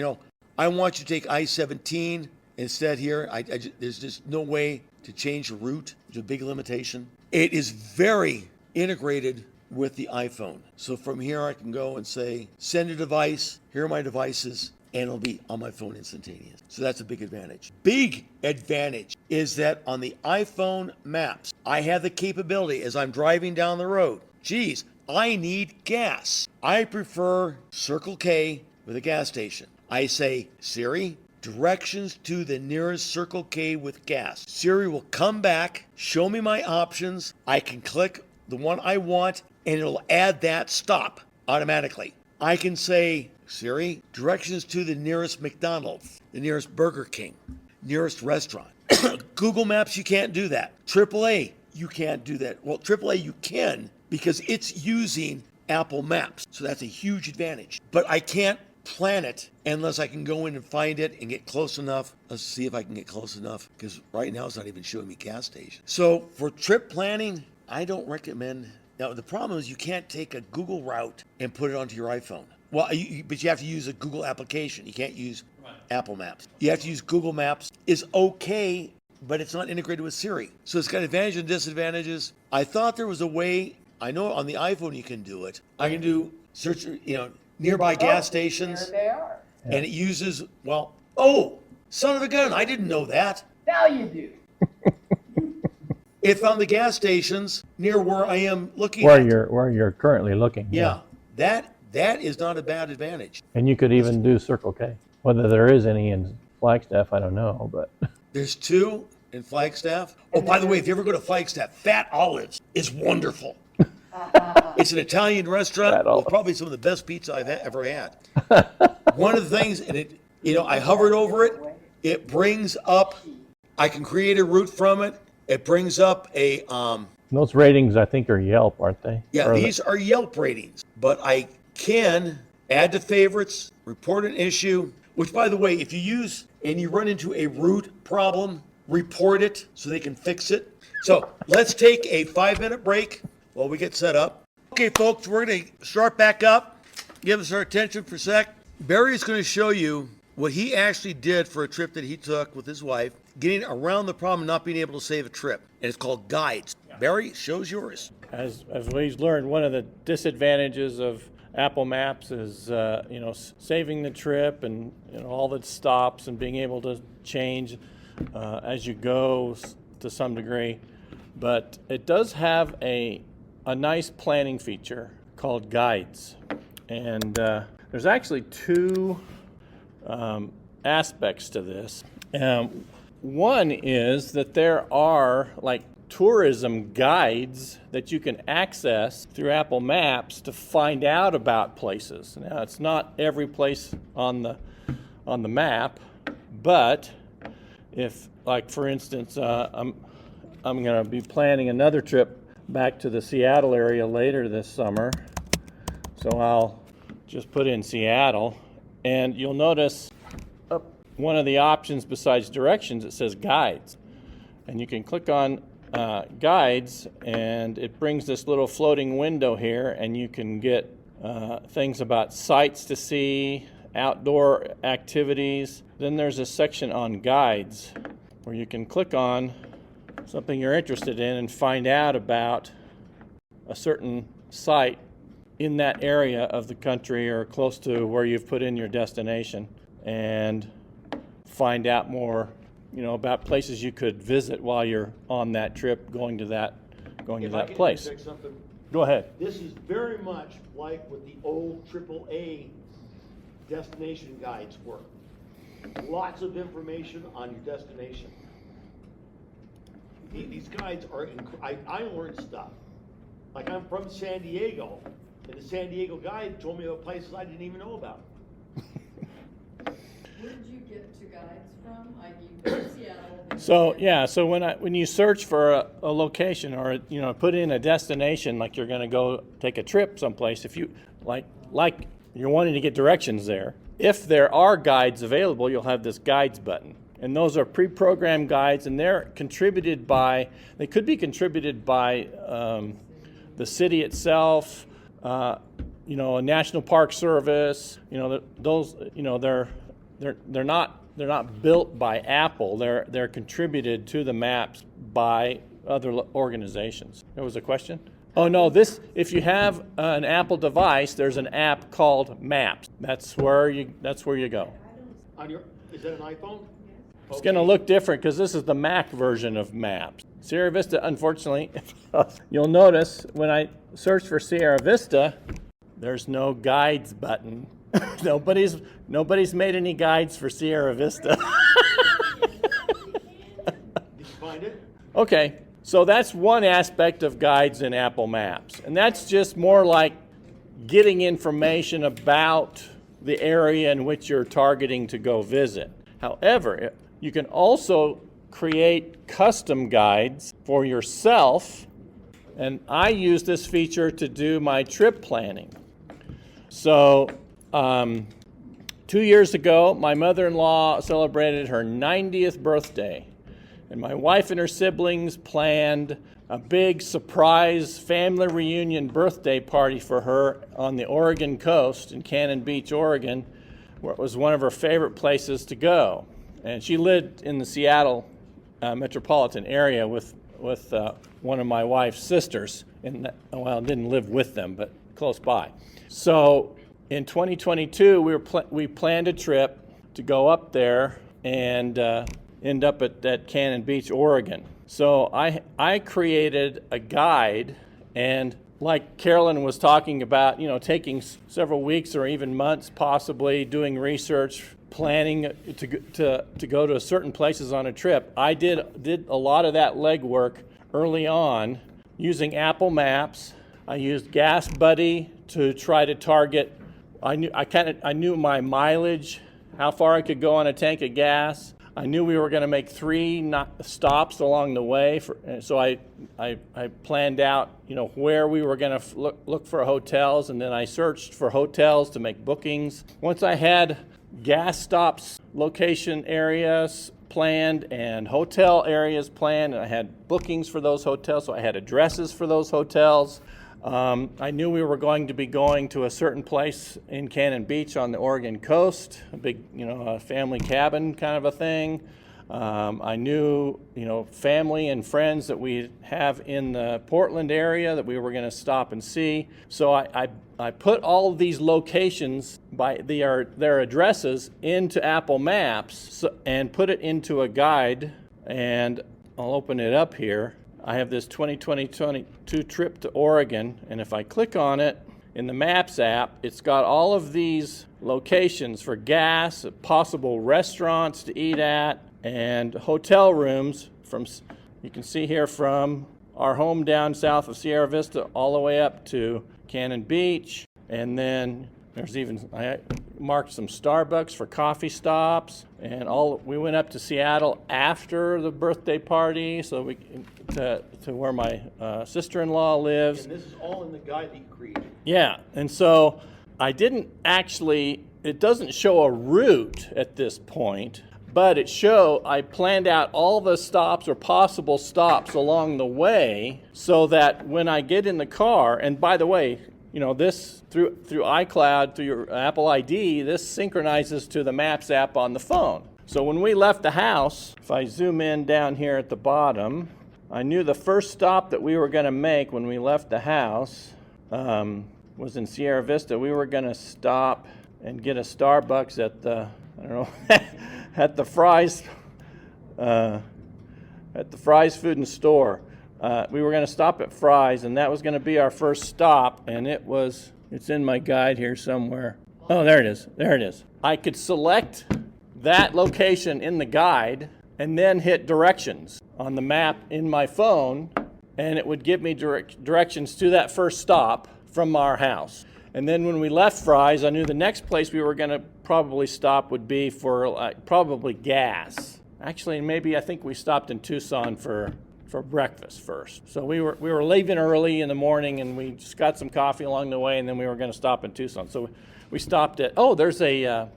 I want you to take I-17 instead here. There's just no way to change the route. It's a big limitation. It is very integrated with the iPhone. So from here I can go and say, send a device, here are my devices, and it'll be on my phone instantaneous. So that's a big advantage. Big advantage is that on the iPhone Maps, I have the capability as I'm driving down the road. Geez, I need gas. I prefer Circle K with a gas station. I say, Siri, directions to the nearest Circle K with gas. Siri will come back, show me my options. I can click the one I want, and it'll add that stop automatically. I can say, Siri, directions to the nearest McDonald's, the nearest Burger King, nearest restaurant. Google Maps, you can't do that. AAA, you can't do that. Well, AAA, you can because it's using Apple Maps. So that's a huge advantage. But I can't plan it unless I can go in and find it and get close enough. Let's see if I can get close enough because right now it's not even showing me gas stations. So for trip planning, I don't recommend. Now, the problem is you can't take a Google route and put it onto your iPhone. Well, but you have to use a Google application. You can't use Apple Maps. You have to use Google Maps. Is okay, but it's not integrated with Siri. So it's got advantages and disadvantages. I thought there was a way. I know on the iPhone you can do it. I can do search, nearby gas stations. There they are. And it uses, son of a gun, I didn't know that. Now you do. It found the gas stations near where I am looking Where at. you're currently looking. Yeah, that is not a bad advantage. And you could even do Circle K. Whether there is any in Flagstaff, I don't know, but There's two in Flagstaff. Oh, by the way, if you ever go to Flagstaff, Fat Olives is wonderful. It's an Italian restaurant. Fat Well, Olives. probably some of the best pizza I've ever had. One of the things, and I hovered over it. It brings up. I can create a route from it. It brings up a. those ratings I think are Yelp, aren't they? Yeah, Or these are Yelp ratings, but I can add to favorites, report an issue. Which, by the way, if you use and you run into a route problem, report it so they can fix it. So let's take a 5-minute break while we get set up. Okay, folks, we're going to start back up. Give us our attention for a sec. Barry's going to show you what he actually did for a trip that he took with his wife, getting around the problem of not being able to save a trip. And it's called guides. Barry, show's yours. As we've learned, one of the disadvantages of Apple Maps is, saving the trip and all the stops and being able to change as you go to some degree. But it does have a nice planning feature called guides. And there's actually two aspects to this. One is that there are like tourism guides that you can access through Apple Maps to find out about places. Now, it's not every place on the map, but if, like for instance, I'm going to be planning another trip back to the Seattle area later this summer, so I'll just put in Seattle, and you'll notice one of the options besides directions, it says guides, and you can click on guides, and it brings this little floating window here, and you can get things about sights to see, outdoor activities. Then there's a section on guides where you can click on something you're interested in and find out about a certain site in that area of the country or close to where you've put in your destination, and find out more, about places you could visit while you're on that trip going to that place. If I can interject something, Go ahead. this is very much like what the old AAA destination guides were. Lots of information on your destination. These guides are, I learned stuff. Like, I'm from San Diego, and the San Diego guide told me about places I didn't even know about. Where did you get to guides from? You go to Seattle. So when you search for a location or put in a destination, like you're going to go take a trip someplace, if you like you're wanting to get directions there, if there are guides available, you'll have this guides button, and those are pre-programmed guides, and they could be contributed by the city itself, a National Park Service. They're not built by Apple. They're contributed to the maps by other organizations. There was a question? Oh no, if you have an Apple device, there's an app called Maps. That's where you go. Is that an iPhone? It's going to look different because this is the Mac version of Maps. Sierra Vista, unfortunately, you'll notice when I search for Sierra Vista, there's no guides button. Nobody's made any guides for Sierra Vista. Did you find it? Okay, so that's one aspect of guides in Apple Maps, and that's just more like getting information about the area in which you're targeting to go visit. However, you can also create custom guides for yourself, and I use this feature to do my trip planning. So 2 years ago, my mother-in-law celebrated her 90th birthday, and my wife and her siblings planned a big surprise family reunion birthday party for her on the Oregon coast in Cannon Beach, Oregon, where it was one of her favorite places to go. And she lived in the Seattle metropolitan area with one of my wife's sisters. Didn't live with them, but close by. So in 2022, we planned a trip to go up there and end up at Cannon Beach, Oregon. So I created a guide, and like Carolyn was talking about, taking several weeks or even months, possibly doing research, planning to go to certain places on a trip. I did a lot of that legwork early on using Apple Maps. I used Gas Buddy to try to target. I knew my mileage, how far I could go on a tank of gas. I knew we were going to make 3 stops along the way, so I planned out, where we were going to look for hotels, and then I searched for hotels to make bookings. Once I had gas stops, location areas planned, and hotel areas planned, and I had bookings for those hotels, so I had addresses for those hotels. I knew we were going to be going to a certain place in Cannon Beach on the Oregon coast, a big, a family cabin kind of a thing. I knew, family and friends that we have in the Portland area that we were going to stop and see. So I put all of these locations by their addresses into Apple Maps and put it into a guide, and I'll open it up here. I have this 2022 trip to Oregon, and if I click on it in the Maps app, it's got all of these locations for gas, possible restaurants to eat at, and hotel rooms from You can see here from our home down south of Sierra Vista all the way up to Cannon Beach. And then I marked some Starbucks for coffee stops, and we went up to Seattle after the birthday party, so to where my sister-in-law lives. And this is all in the guide that you created. Yeah, and so I didn't actually. It doesn't show a route at this point, but I planned out all the stops or possible stops along the way, so that when I get in the car, and by the way, this through iCloud, through your Apple ID, this synchronizes to the Maps app on the phone. So when we left the house, if I zoom in down here at the bottom, I knew the first stop that we were going to make when we left the house was in Sierra Vista. We were going to stop and get a Starbucks at the, at the Fry's Food and Store. We were going to stop at Fry's, and that was going to be our first stop, and it's in my guide here somewhere. Oh, there it is. I could select that location in the guide and then hit directions on the map in my phone, and it would give me directions to that first stop from our house. And then when we left Fry's, I knew the next place we were going to probably stop would be for probably gas. Actually, I think we stopped in Tucson for breakfast first. So we were leaving early in the morning, and we just got some coffee along the way, and then we were going to stop in Tucson. So we stopped at, there's a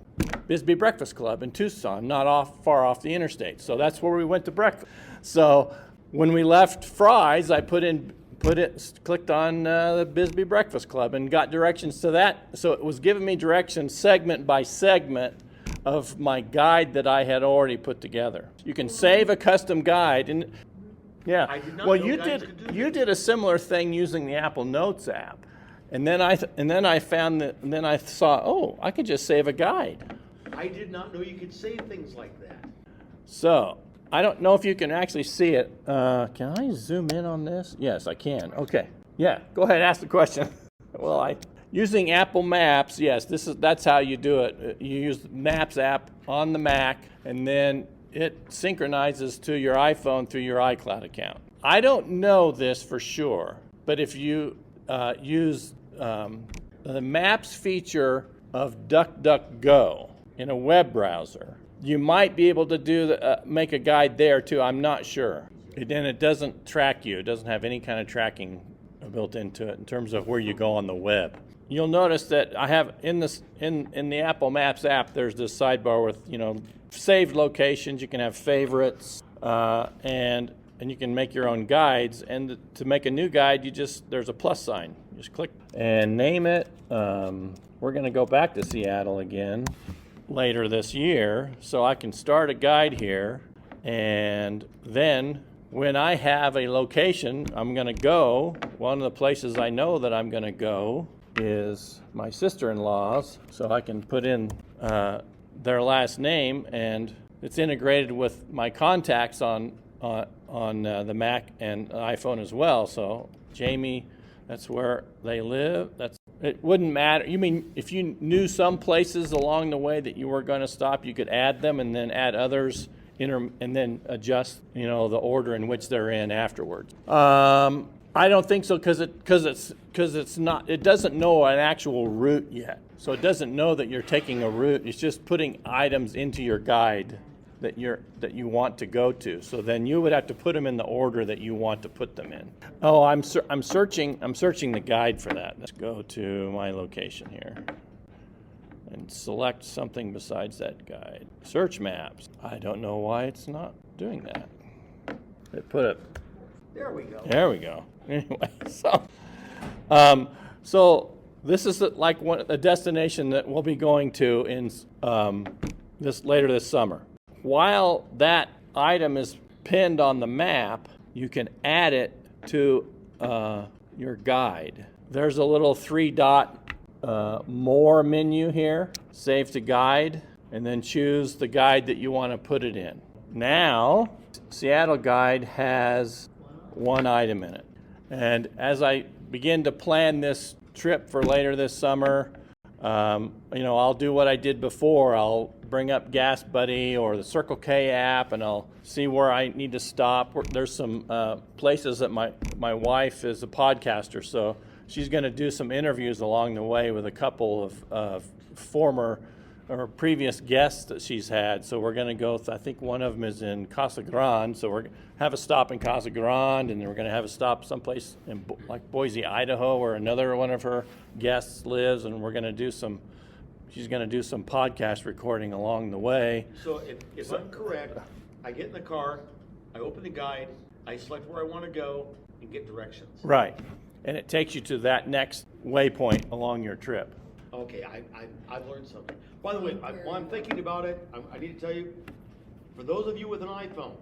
Bisbee Breakfast Club in Tucson, not far off the interstate. So that's where we went to breakfast. So when we left Fry's, I clicked on the Bisbee Breakfast Club and got directions to that. So it was giving me directions segment by segment of my guide that I had already put together. You can save a custom guide, and yeah. I did not well, know you guides did. could do You that. did a similar thing using the Apple Notes app, and then I found that. And then I saw, I could just save a guide. I did not know you could save things like that. So I don't know if you can actually see it. Can I zoom in on this? Yes, I can. Okay. Yeah. Go ahead. Ask the question. Well, using Apple Maps. Yes, that's how you do it. You use the Maps app on the Mac, and then it synchronizes to your iPhone through your iCloud account. I don't know this for sure, but if you use the Maps feature of DuckDuckGo in a web browser, you might be able to make a guide there too. I'm not sure. Then it doesn't track you. It doesn't have any kind of tracking built into it in terms of where you go on the web. You'll notice that I have in the Apple Maps app, there's this sidebar with saved locations. You can have favorites, and you can make your own guides. And to make a new guide, there's a plus sign. You just click and name it. We're going to go back to Seattle again later this year, so I can start a guide here. And then when I have a location, I'm going to go. One of the places I know that I'm going to go is my sister-in-law's, so I can put in their last name, and it's integrated with my contacts on the Mac and iPhone as well. So Jamie, that's where they live. It wouldn't matter. You mean if you knew some places along the way that you were going to stop, you could add them and then add others, and then adjust the order in which they're in afterwards. I don't think so, because it's not. It doesn't know an actual route yet, so it doesn't know that you're taking a route. It's just putting items into your guide that you want to go to. So then you would have to put them in the order that you want to put them in. Oh, I'm searching the guide for that. Let's go to my location here and select something besides that guide. Search maps. I don't know why it's not doing that. It put it. There we go. There we go. Anyway, so this is a destination that we'll be going to in later this summer. While that item is pinned on the map, you can add it to your guide. There's a little 3-dot more menu here. Save to guide, and then choose the guide that you want to put it in. Now, Seattle Guide has one item in it. And as I begin to plan this trip for later this summer, I'll do what I did before. I'll bring up Gas Buddy or the Circle K app, and I'll see where I need to stop. There's some places that my wife is a podcaster, so she's going to do some interviews along the way with a couple of former or previous guests that she's had. So we're going to go, I think one of them is in Casa Grande, so we're going to have a stop in Casa Grande, and then we're going to have a stop someplace in like Boise, Idaho, where another one of her guests lives, and we're going to do she's going to do some podcast recording along the way. So if I'm correct, I get in the car, I open the guide, I select where I want to go, and get directions. Right. And it takes you to that next waypoint along your trip. Okay, I've learned something. By the way, while I'm thinking about it, I need to tell you, for those of you with an iPhone,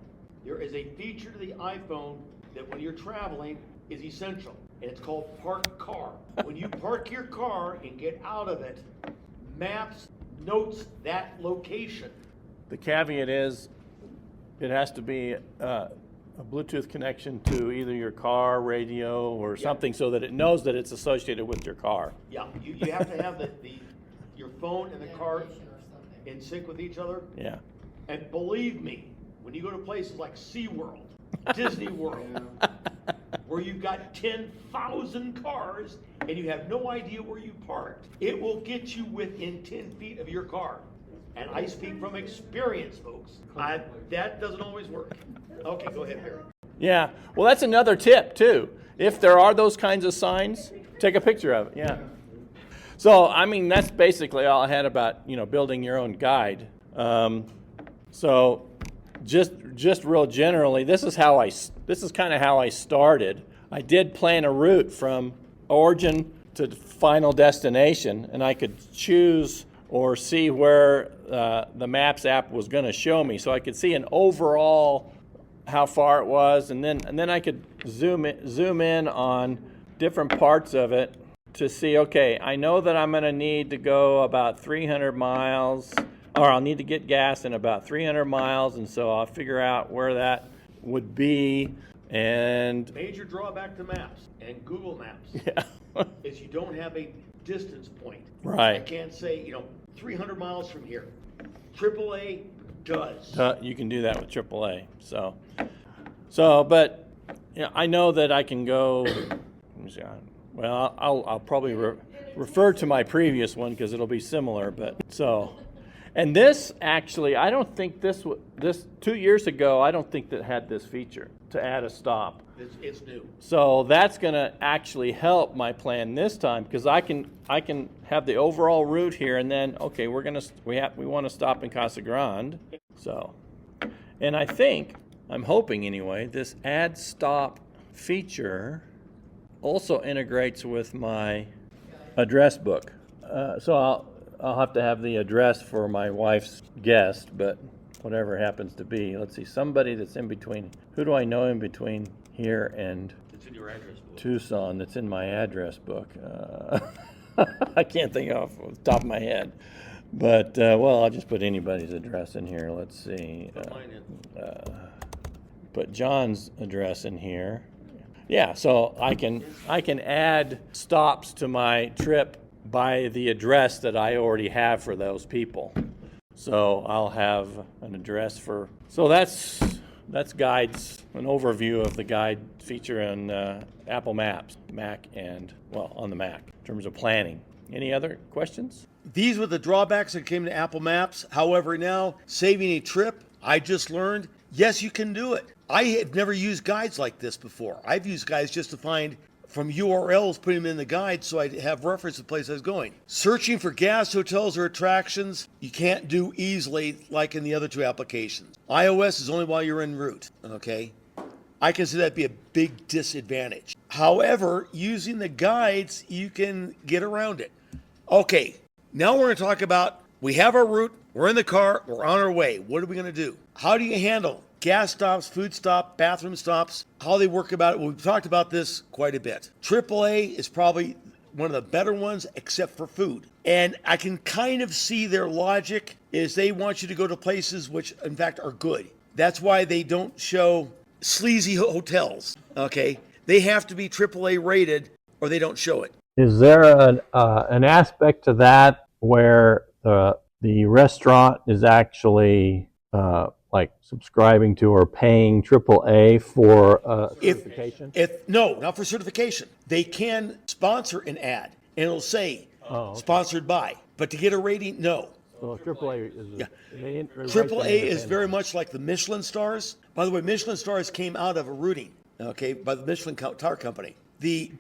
there is a feature to the iPhone that when you're traveling is essential, and it's called Park Car. When you park your car and get out of it, Maps notes that location. The caveat is it has to be a Bluetooth connection to either your car radio or something so that it knows that it's associated with your car. Yeah, you have to have your phone and the car in sync with each other. Yeah. And believe me, when you go to places like SeaWorld, Disney World, where you've got 10,000 cars and you have no idea where you parked, it will get you within 10 feet of your car. And I speak from experience, folks. That doesn't always work. Okay, go ahead, Barry. Yeah. Well, that's another tip, too. If there are those kinds of signs, take a picture of it. Yeah. So, I mean, that's basically all I had about, building your own guide. So, just real generally, this is kind of how I started. I did plan a route from origin to final destination, and I could choose or see where the Maps app was going to show me, so I could see an overall how far it was, and then I could zoom in on different parts of it to see, okay, I know that I'm going to need to go about 300 miles, or I'll need to get gas in about 300 miles, and so I'll figure out where that would be. And major drawback to Maps and Google Maps is you don't have a distance point. Right. I can't say, 300 miles from here. AAA does. You can do that with AAA. But I know that I can go. Let me see, well, I'll probably refer to my previous one because it'll be similar. And this actually, I don't think this 2 years ago. I don't think that had this feature to add a stop. It's new. So that's going to actually help my plan this time because I can have the overall route here, and then we want to stop in Casa Grande. So, and I'm hoping anyway, this add stop feature also integrates with my address book. So I'll have to have the address for my wife's guest, but whatever it happens to be. Let's see, somebody that's in between. Who do I know in between here and it's in your address book. Tucson that's in my address book? I can't think off the top of my head. But, I'll just put anybody's address in here. Let's see. Put John's address in here. Yeah, so I can add stops to my trip by the address that I already have for those people. So I'll have an address for. So that's guides, an overview of the guide feature on Apple Maps, Mac, and on the Mac in terms of planning. Any other questions? These were the drawbacks that came to Apple Maps. However, now saving a trip, I just learned, yes, you can do it. I had never used guides like this before. I've used guides just to find from URLs, put them in the guide so I have reference to the place I was going. Searching for gas, hotels, or attractions, you can't do easily like in the other two applications. iOS is only while you're en route, okay? I consider that to be a big disadvantage. However, using the guides, you can get around it. Okay, now we're going to talk about, we have our route, we're in the car, we're on our way. What are we going to do? How do you handle gas stops, food stop, bathroom stops, how they work about it? Well, we've talked about this quite a bit. AAA is probably one of the better ones except for food. And I can kind of see their logic is they want you to go to places which in fact are good. That's why they don't show sleazy hotels, okay? They have to be AAA rated or they don't show it. Is there an aspect to that where the The restaurant is actually like subscribing to or paying AAA for certification. No, not for certification. They can sponsor an ad, and it'll say sponsored by. But to get a rating, no. So AAA is AAA is very much like the Michelin stars. By the way, Michelin stars came out of a routing, okay, by the Michelin Tire Company. A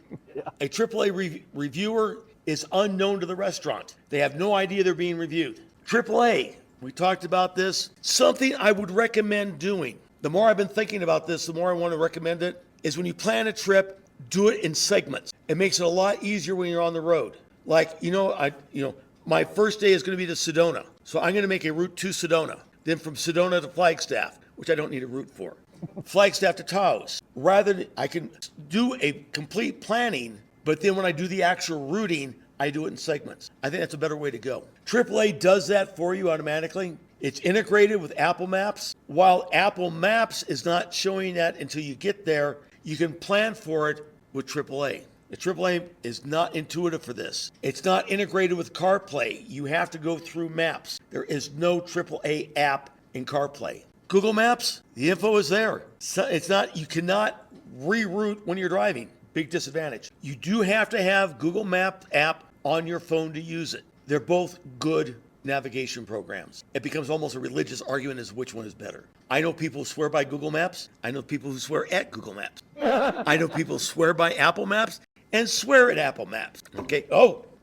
AAA reviewer is unknown to the restaurant. They have no idea they're being reviewed. AAA, we talked about this. Something I would recommend doing. The more I've been thinking about this, the more I want to recommend it, is when you plan a trip, do it in segments. It makes it a lot easier when you're on the road. Like, my first day is going to be to Sedona. So I'm going to make a route to Sedona. Then from Sedona to Flagstaff, which I don't need a route for. Flagstaff to Taos. I can do a complete planning, but then when I do the actual routing, I do it in segments. I think that's a better way to go. AAA does that for you automatically. It's integrated with Apple Maps. While Apple Maps is not showing that until you get there, you can plan for it with AAA. The AAA is not intuitive for this. It's not integrated with CarPlay. You have to go through Maps. There is no AAA app in CarPlay. Google Maps, the info is there. You cannot reroute when you're driving. Big disadvantage. You do have to have Google Map app on your phone to use it. They're both good navigation programs. It becomes almost a religious argument as to which one is better. I know people who swear by Google Maps. I know people who swear at Google Maps. I know people who swear by Apple Maps and swear at Apple Maps. Okay.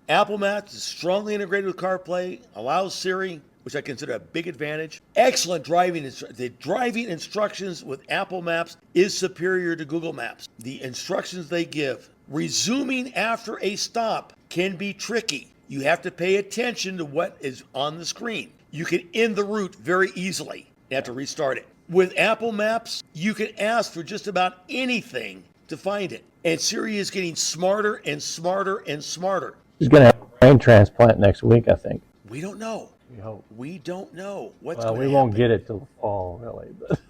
Apple Maps is strongly integrated with CarPlay, allows Siri, which I consider a big advantage. Excellent driving. The driving instructions with Apple Maps is superior to Google Maps. The instructions they give, resuming after a stop, can be tricky. You have to pay attention to what is on the screen. You can end the route very easily. You have to restart it. With Apple Maps, you can ask for just about anything to find it. And Siri is getting smarter and smarter and smarter. He's going to have a brain transplant next week, I think. We don't know. We hope. We don't know what's Well, going to we happen. won't get it till the fall, really. But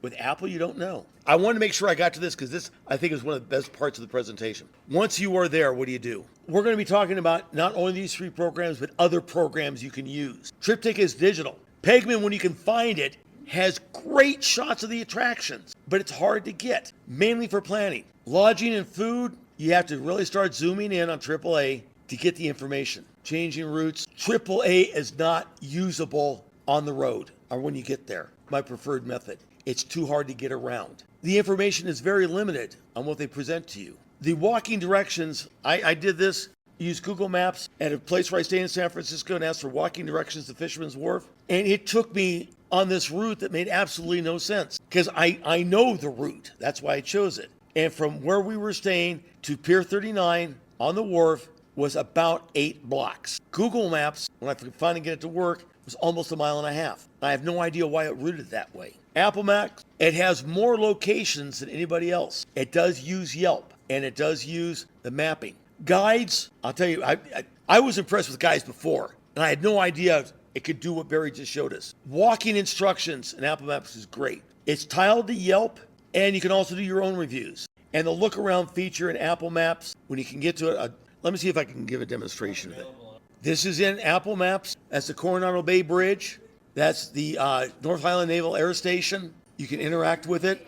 With Apple, you don't know. I wanted to make sure I got to this because this, I think, is one of the best parts of the presentation. Once you are there, what do? We're going to be talking about not only these three programs, but other programs you can use. TripTicket is digital. Pegman, when you can find it, has great shots of the attractions, but it's hard to get, mainly for planning. Lodging and food, you have to really start zooming in on AAA to get the information. Changing routes. AAA is not usable on the road or when you get there. My preferred method. It's too hard to get around. The information is very limited on what they present to you. The walking directions, I did this, used Google Maps at a place where I stay in San Francisco and asked for walking directions to Fisherman's Wharf. And it took me on this route that made absolutely no sense because I know the route. That's why I chose it. And from where we were staying to Pier 39 on the wharf was about 8 blocks. Google Maps, when I could finally get it to work, was almost 1.5 miles. I have no idea why it routed that way. Apple Maps, it has more locations than anybody else. It does use Yelp, and it does use the mapping. Guides, I'll tell you, I was impressed with guides before, and I had no idea it could do what Barry just showed us. Walking instructions in Apple Maps is great. It's tiled to Yelp, and you can also do your own reviews. And the look around feature in Apple Maps, when you can get to it, let me see if I can give a demonstration of it. This is in Apple Maps. That's the Coronado Bay Bridge. That's the North Highland Naval Air Station. You can interact with it.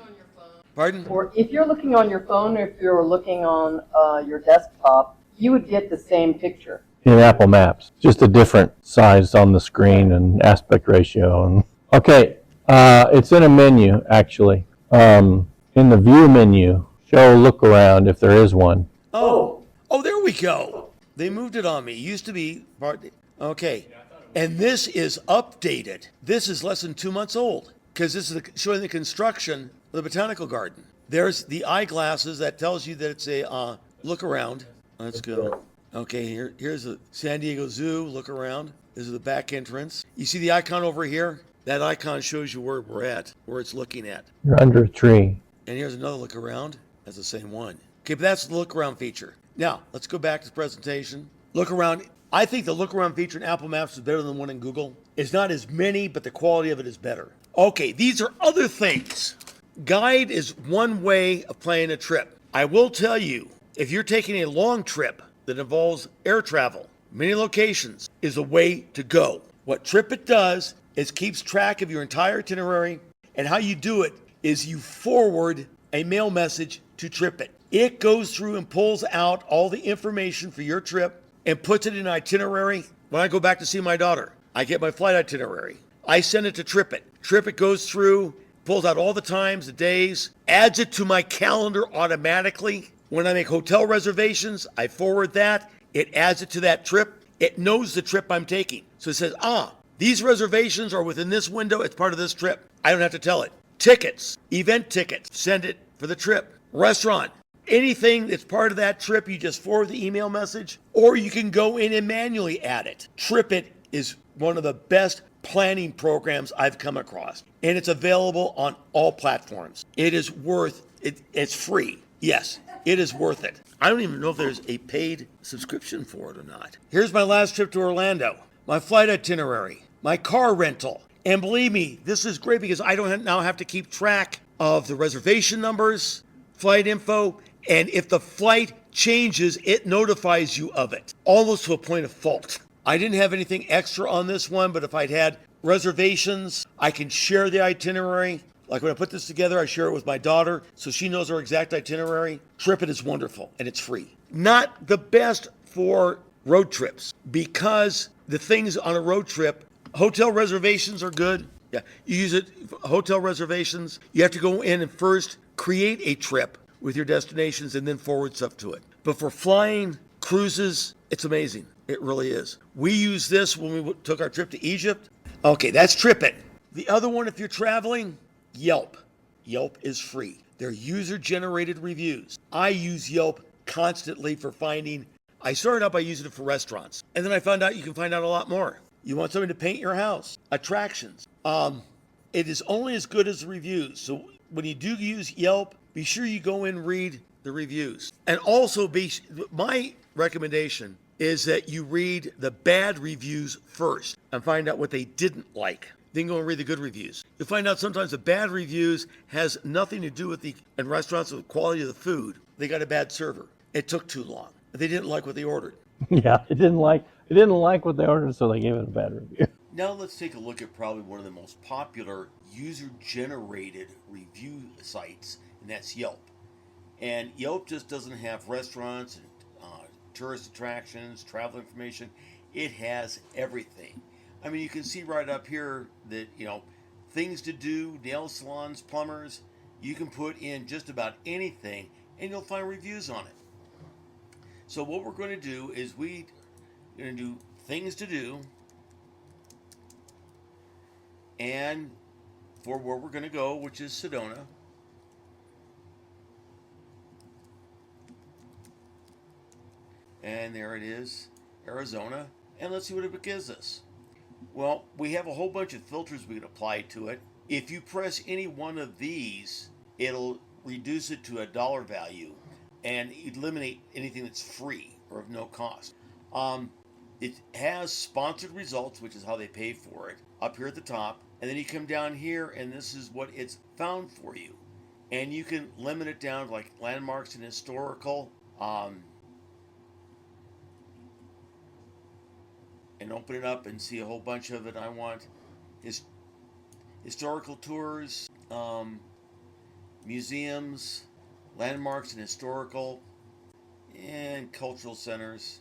Pardon? Or if you're looking on your phone, or if you're looking on your desktop, you would get the same picture. in Apple Maps, just a different size on the screen and aspect ratio. And okay, it's in a menu actually. In the view menu, show look around if there is one. Oh, there we go. They moved it on me. It used to be okay. And this is updated. This is less than 2 months old because this is showing the construction of the botanical garden. There's the eyeglasses that tells you that it's a look around. Let's go. Okay, here's the San Diego Zoo. Look around. This is the back entrance. You see the icon over here? That icon shows you where we're at, where it's looking at. You're under a tree. And here's another look around. That's the same one. Okay, but that's the look around feature. Now, let's go back to the presentation. Look around. I think the look around feature in Apple Maps is better than the one in Google. It's not as many, but the quality of it is better. Okay, these are other things. Guide is one way of planning a trip. I will tell you, if you're taking a long trip that involves air travel, many locations is a way to go. What Tripit does is keeps track of your entire itinerary, and how you do it is you forward a mail message to Tripit. It goes through and pulls out all the information for your trip and puts it in an itinerary. When I go back to see my daughter, I get my flight itinerary. I send it to Tripit. Tripit goes through, pulls out all the times, the days, adds it to my calendar automatically. When I make hotel reservations, I forward that. It adds it to that trip. It knows the trip I'm taking. So it says, these reservations are within this window. It's part of this trip. I don't have to tell it. Tickets, event tickets, send it for the trip. Restaurant, anything that's part of that trip, you just forward the email message, or you can go in and manually add it. Tripit is one of the best planning programs I've come across, and it's available on all platforms. It is worth it. It's free. Yes, it is worth it. I don't even know if there's a paid subscription for it or not. Here's my last trip to Orlando, my flight itinerary, my car rental. And believe me, this is great because I don't now have to keep track of the reservation numbers, flight info, and if the flight changes, it notifies you of it, almost to a point of fault. I didn't have anything extra on this one, but if I'd had reservations, I can share the itinerary. Like when I put this together, I share it with my daughter, so she knows our exact itinerary. Tripit is wonderful, and it's free. Not the best for road trips, because the things on a road trip, hotel reservations are good. Yeah, you use it for hotel reservations. You have to go in and first create a trip with your destinations and then forward stuff to it. But for flying, cruises, it's amazing. It really is. We used this when we took our trip to Egypt. Okay, that's Tripit. The other one, if you're traveling, Yelp. Yelp is free. They're user-generated reviews. I use Yelp constantly for finding. I started out by using it for restaurants, and then I found out you can find out a lot more. You want somebody to paint your house, attractions. It is only as good as the reviews. So when you do use Yelp, be sure you go in and read the reviews. And also, my recommendation is that you read the bad reviews first and find out what they didn't like. Then go and read the good reviews. You'll find out sometimes the bad reviews has nothing to do with in restaurants with the quality of the food. They got a bad server. It took too long. They didn't like what they ordered. Yeah, it didn't like what they ordered, so they gave it a bad review. Now let's take a look at probably one of the most popular user-generated review sites, and that's Yelp. And Yelp just doesn't have restaurants and tourist attractions, travel information. It has everything. I mean, you can see right up here that, things to do, nail salons, plumbers. You can put in just about anything, and you'll find reviews on it. So what we're going to do is we're going to do things to do, and for where we're going to go, which is Sedona. And there it is, Arizona. And let's see what it gives us. Well, we have a whole bunch of filters we can apply to it. If you press any one of these, it'll reduce it to a dollar value and eliminate anything that's free or of no cost. It has sponsored results, which is how they pay for it, up here at the top. And then you come down here, and this is what it's found for you. And you can limit it down to like landmarks and historical. And open it up and see a whole bunch of it. I want historical tours, museums, landmarks and historical, and cultural centers.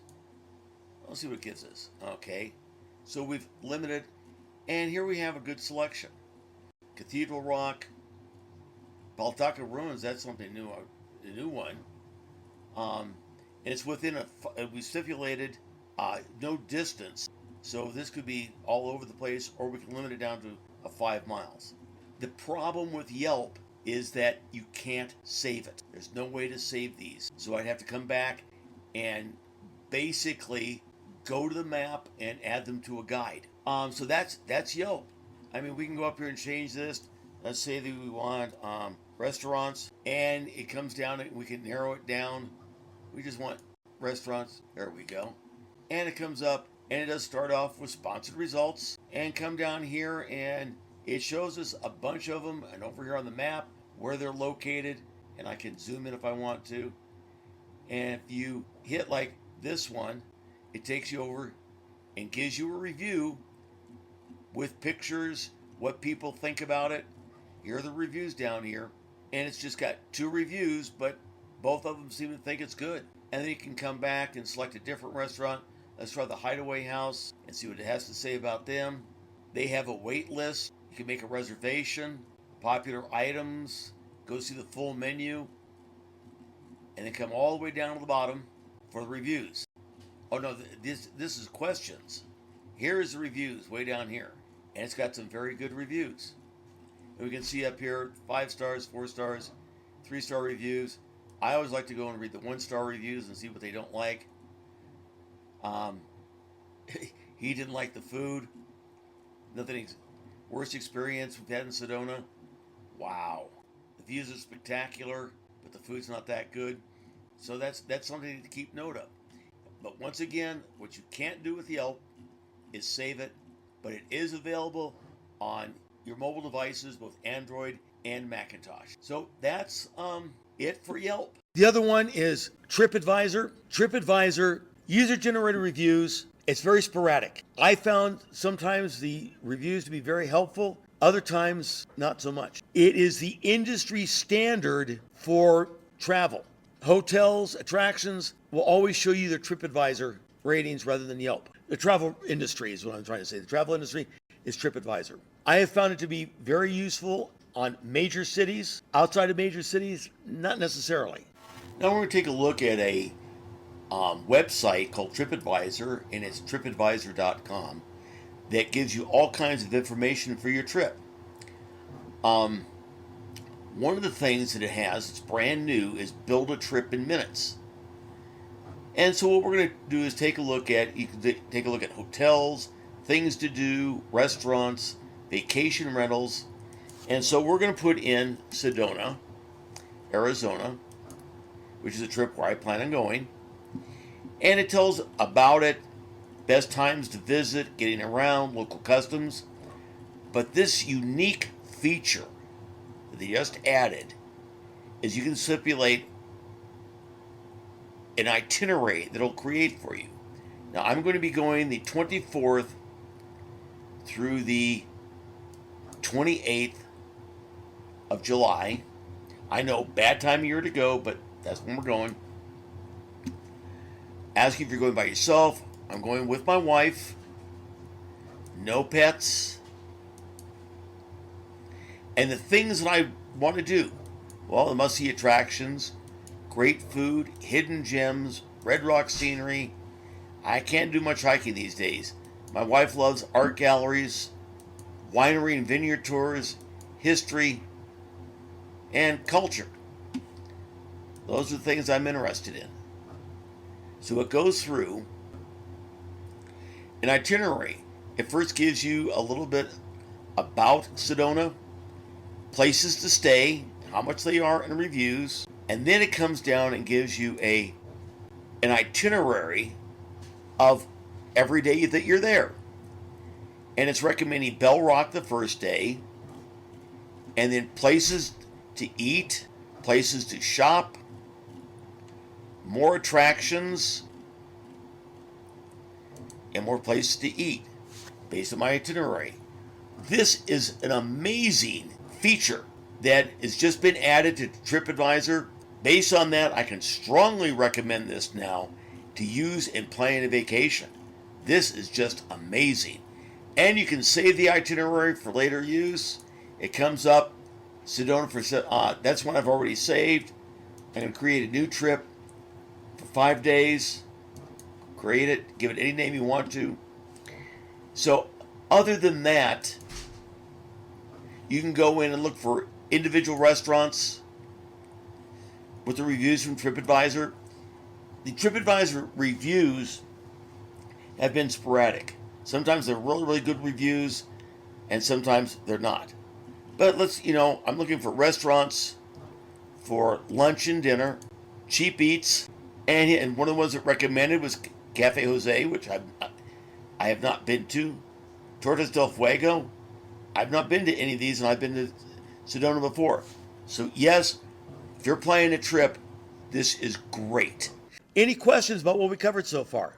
Let's see what it gives us. Okay, so we've limited, and here we have a good selection. Cathedral Rock, Baltaca Ruins, that's something new, a new one. And it's within we stipulated no distance, so this could be all over the place, or we can limit it down to 5 miles. The problem with Yelp is that you can't save it. There's no way to save these, so I'd have to come back and basically go to the map and add them to a guide. So that's Yelp. I mean, we can go up here and change this. Let's say that we want restaurants, and it comes down, we can narrow it down. We just want restaurants. There we go. And it comes up, and it does start off with sponsored results, and come down here, and it shows us a bunch of them, and over here on the map where they're located, and I can zoom in if I want to. And if you hit like this one, it takes you over and gives you a review with pictures, what people think about it. Here are the reviews down here. And it's just got 2 reviews, but both of them seem to think it's good. And then you can come back and select a different restaurant. Let's try the Hideaway House and see what it has to say about them. They have a wait list. You can make a reservation, popular items, go see the full menu, and then come all the way down to the bottom for the reviews. Oh no, this is questions. Here is the reviews way down here. And it's got some very good reviews. And we can see up here 5 stars, 4 stars, 3-star reviews. I always like to go and read the 1-star reviews and see what they don't like. He didn't like the food. Nothing. Worst experience we've had in Sedona. Wow. The views are spectacular, but the food's not that good. So that's something to keep note of. But once again, what you can't do with Yelp is save it, but it is available on your mobile devices, both Android and Macintosh. So that's it for Yelp. The other one is TripAdvisor. TripAdvisor, user-generated reviews. It's very sporadic. I found sometimes the reviews to be very helpful, other times not so much. It is the industry standard for travel. Hotels, attractions will always show you their TripAdvisor ratings rather than Yelp. The travel industry is what I'm trying to say. The travel industry is TripAdvisor. I have found it to be very useful on major cities. Outside of major cities, not necessarily. Now we're going to take a look at a website called TripAdvisor, and it's tripadvisor.com, that gives you all kinds of information for your trip. One of the things that it has, it's brand new, is build a trip in minutes. And so what we're going to do is take a look at hotels, things to do, restaurants, vacation rentals. And so we're going to put in Sedona, Arizona, which is a trip where I plan on going. And it tells about it, best times to visit, getting around, local customs. But this unique feature that they just added is you can stipulate an itinerary that it'll create for you. Now I'm going to be going the 24th through the 28th of July. I know, bad time of year to go, but that's when we're going. Ask if you're going by yourself. I'm going with my wife. No pets. And the things that I want to do, well, the must-see attractions, great food, hidden gems, red rock scenery. I can't do much hiking these days. My wife loves art galleries, winery and vineyard tours, history, and culture. Those are the things I'm interested in. So it goes through an itinerary. It first gives you a little bit about Sedona, places to stay, how much they are, and reviews. And then it comes down and gives you an itinerary of every day that you're there. And it's recommending Bell Rock the first day, and then places to eat, places to shop, more attractions, and more places to eat based on my itinerary. This is an amazing feature that has just been added to TripAdvisor. Based on that, I can strongly recommend this now to use in planning a vacation. This is just amazing. And you can save the itinerary for later use. It comes up, Sedona for that's one I've already saved. I'm going to create a new trip for 5 days. Create it, give it any name you want to. So other than that, you can go in and look for individual restaurants with the reviews from TripAdvisor. The TripAdvisor reviews have been sporadic. Sometimes they're really, really good reviews, and sometimes they're not. But I'm looking for restaurants for lunch and dinner, cheap eats, and one of the ones that recommended was Cafe Jose, which I have not been to. Tortas del Fuego, I've not been to any of these, and I've been to Sedona before. So yes, if you're planning a trip, this is great. Any questions about what we covered so far?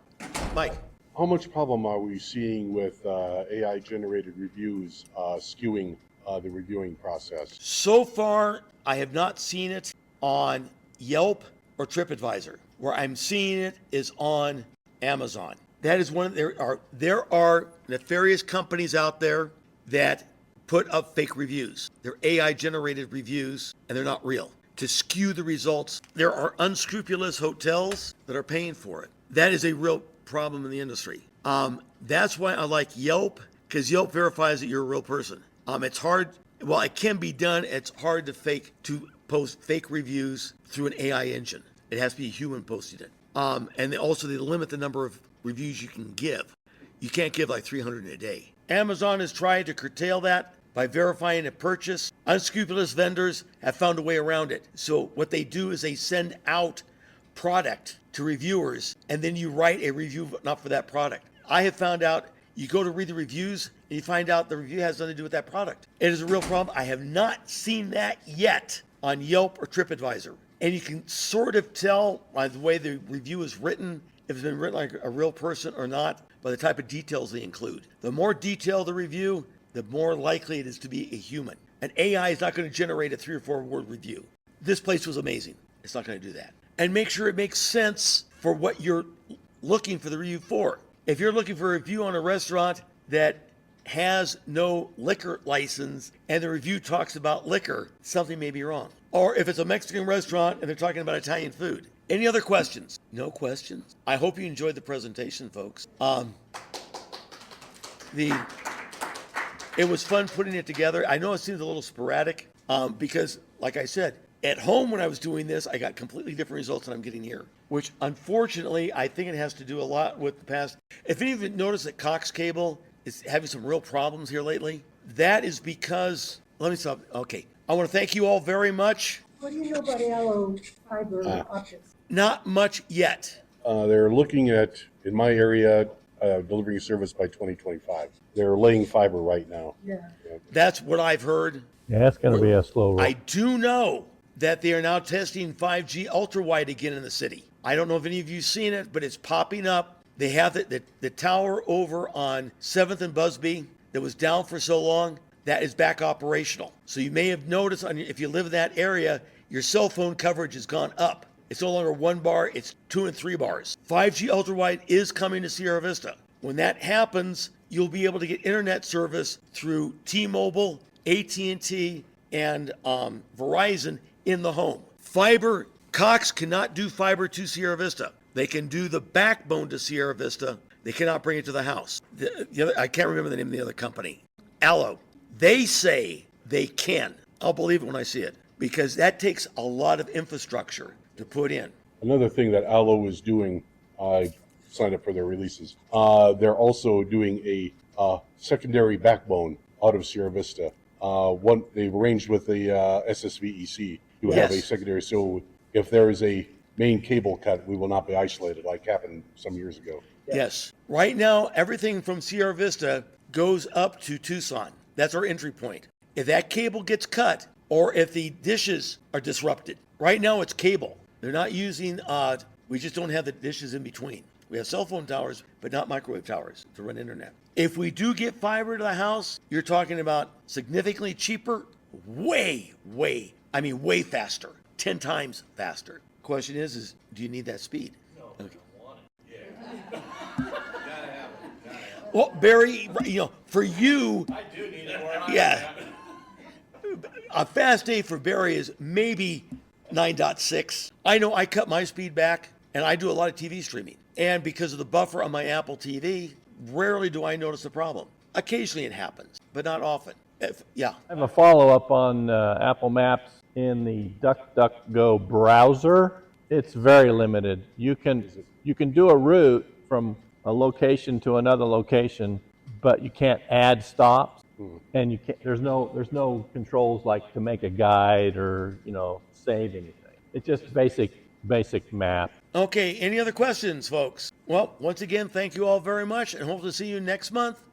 Mike. How much problem are we seeing with AI generated reviews skewing the reviewing process? So far, I have not seen it on Yelp or TripAdvisor. Where I'm seeing it is on Amazon. That is there are nefarious companies out there that put up fake reviews. They're AI generated reviews and they're not real. To skew the results, there are unscrupulous hotels that are paying for it. That is a real problem in the industry. That's why I like Yelp, because Yelp verifies that you're a real person. It's hard, well, it can be done. It's hard to post fake reviews through an AI engine. It has to be a human posting it. And also they limit the number of reviews you can give. You can't give like 300 in a day. Amazon has tried to curtail that by verifying a purchase. Unscrupulous vendors have found a way around it. So what they do is they send out product to reviewers, and then you write a review not for that product. I have found out you go to read the reviews and you find out the review has nothing to do with that product. It is a real problem. I have not seen that yet on Yelp or TripAdvisor. And you can sort of tell by the way the review is written, if it's been written like a real person or not, by the type of details they include. The more detailed the review, the more likely it is to be a human. An AI is not going to generate a 3 or 4 word review. This place was amazing. It's not going to do that. And make sure it makes sense for what you're looking for the review for. If you're looking for a review on a restaurant that has no liquor license and the review talks about liquor, something may be wrong. Or if it's a Mexican restaurant and they're talking about Italian food. Any other questions? No questions? I hope you enjoyed the presentation, folks. It was fun putting it together. I know it seems a little sporadic because, like I said, at home when I was doing this, I got completely different results than I'm getting here, which unfortunately, I think it has to do a lot with the past. If any of you notice that Cox Cable is having some real problems here lately, that is because, let me stop. Okay. I want to thank you all very much. What do you know about Allo fiber optics? Not much yet. They're looking at, in my area, delivering service by 2025. They're laying fiber right now. Yeah. That's what I've heard. Yeah, it's going to be a slow roll. I do know that they are now testing 5G ultra wide again in the city. I don't know if any of you have seen it, but it's popping up. They have the tower over on 7th and Busby that was down for so long. That is back operational. So you may have noticed if you live in that area, your cell phone coverage has gone up. It's no longer 1 bar, it's 2 and 3 bars. 5G ultra wide is coming to Sierra Vista. When that happens, you'll be able to get internet service through T-Mobile, AT&T, and Verizon in the home. Fiber, Cox cannot do fiber to Sierra Vista. They can do the backbone to Sierra Vista. They cannot bring it to the house. I can't remember the name of the other company. Allo. They say they can. I'll believe it when I see it because that takes a lot of infrastructure to put in. Another thing that Allo is doing, I signed up for their releases. They're also doing a secondary backbone out of Sierra Vista. They've arranged with the SSVEC to have a secondary. So if there is a main cable cut, we will not be isolated like happened some years ago. Yes. Right now, everything from Sierra Vista goes up to Tucson. That's our entry point. If that cable gets cut or if the dishes are disrupted, right now it's cable. They're not using, we just don't have the dishes in between. We have cell phone towers, but not microwave towers to run internet. If we do get fiber to the house, you're talking about significantly cheaper, way faster, 10 times faster. Question is do you need that speed? No, okay. I want it. Yeah. Gotta have it. Well, Barry, for you. I do need it. Yeah. A fast day for Barry is maybe 9.6. I know I cut my speed back, and I do a lot of TV streaming. And because of the buffer on my Apple TV, rarely do I notice a problem. Occasionally it happens, but not often. I have a follow-up on Apple Maps in the DuckDuckGo browser. It's very limited. You can do a route from a location to another location, but you can't add stops, and there's no controls like to make a guide or save anything. It's just basic map. Okay, any other questions, folks? Well, once again, thank you all very much, and hope to see you next month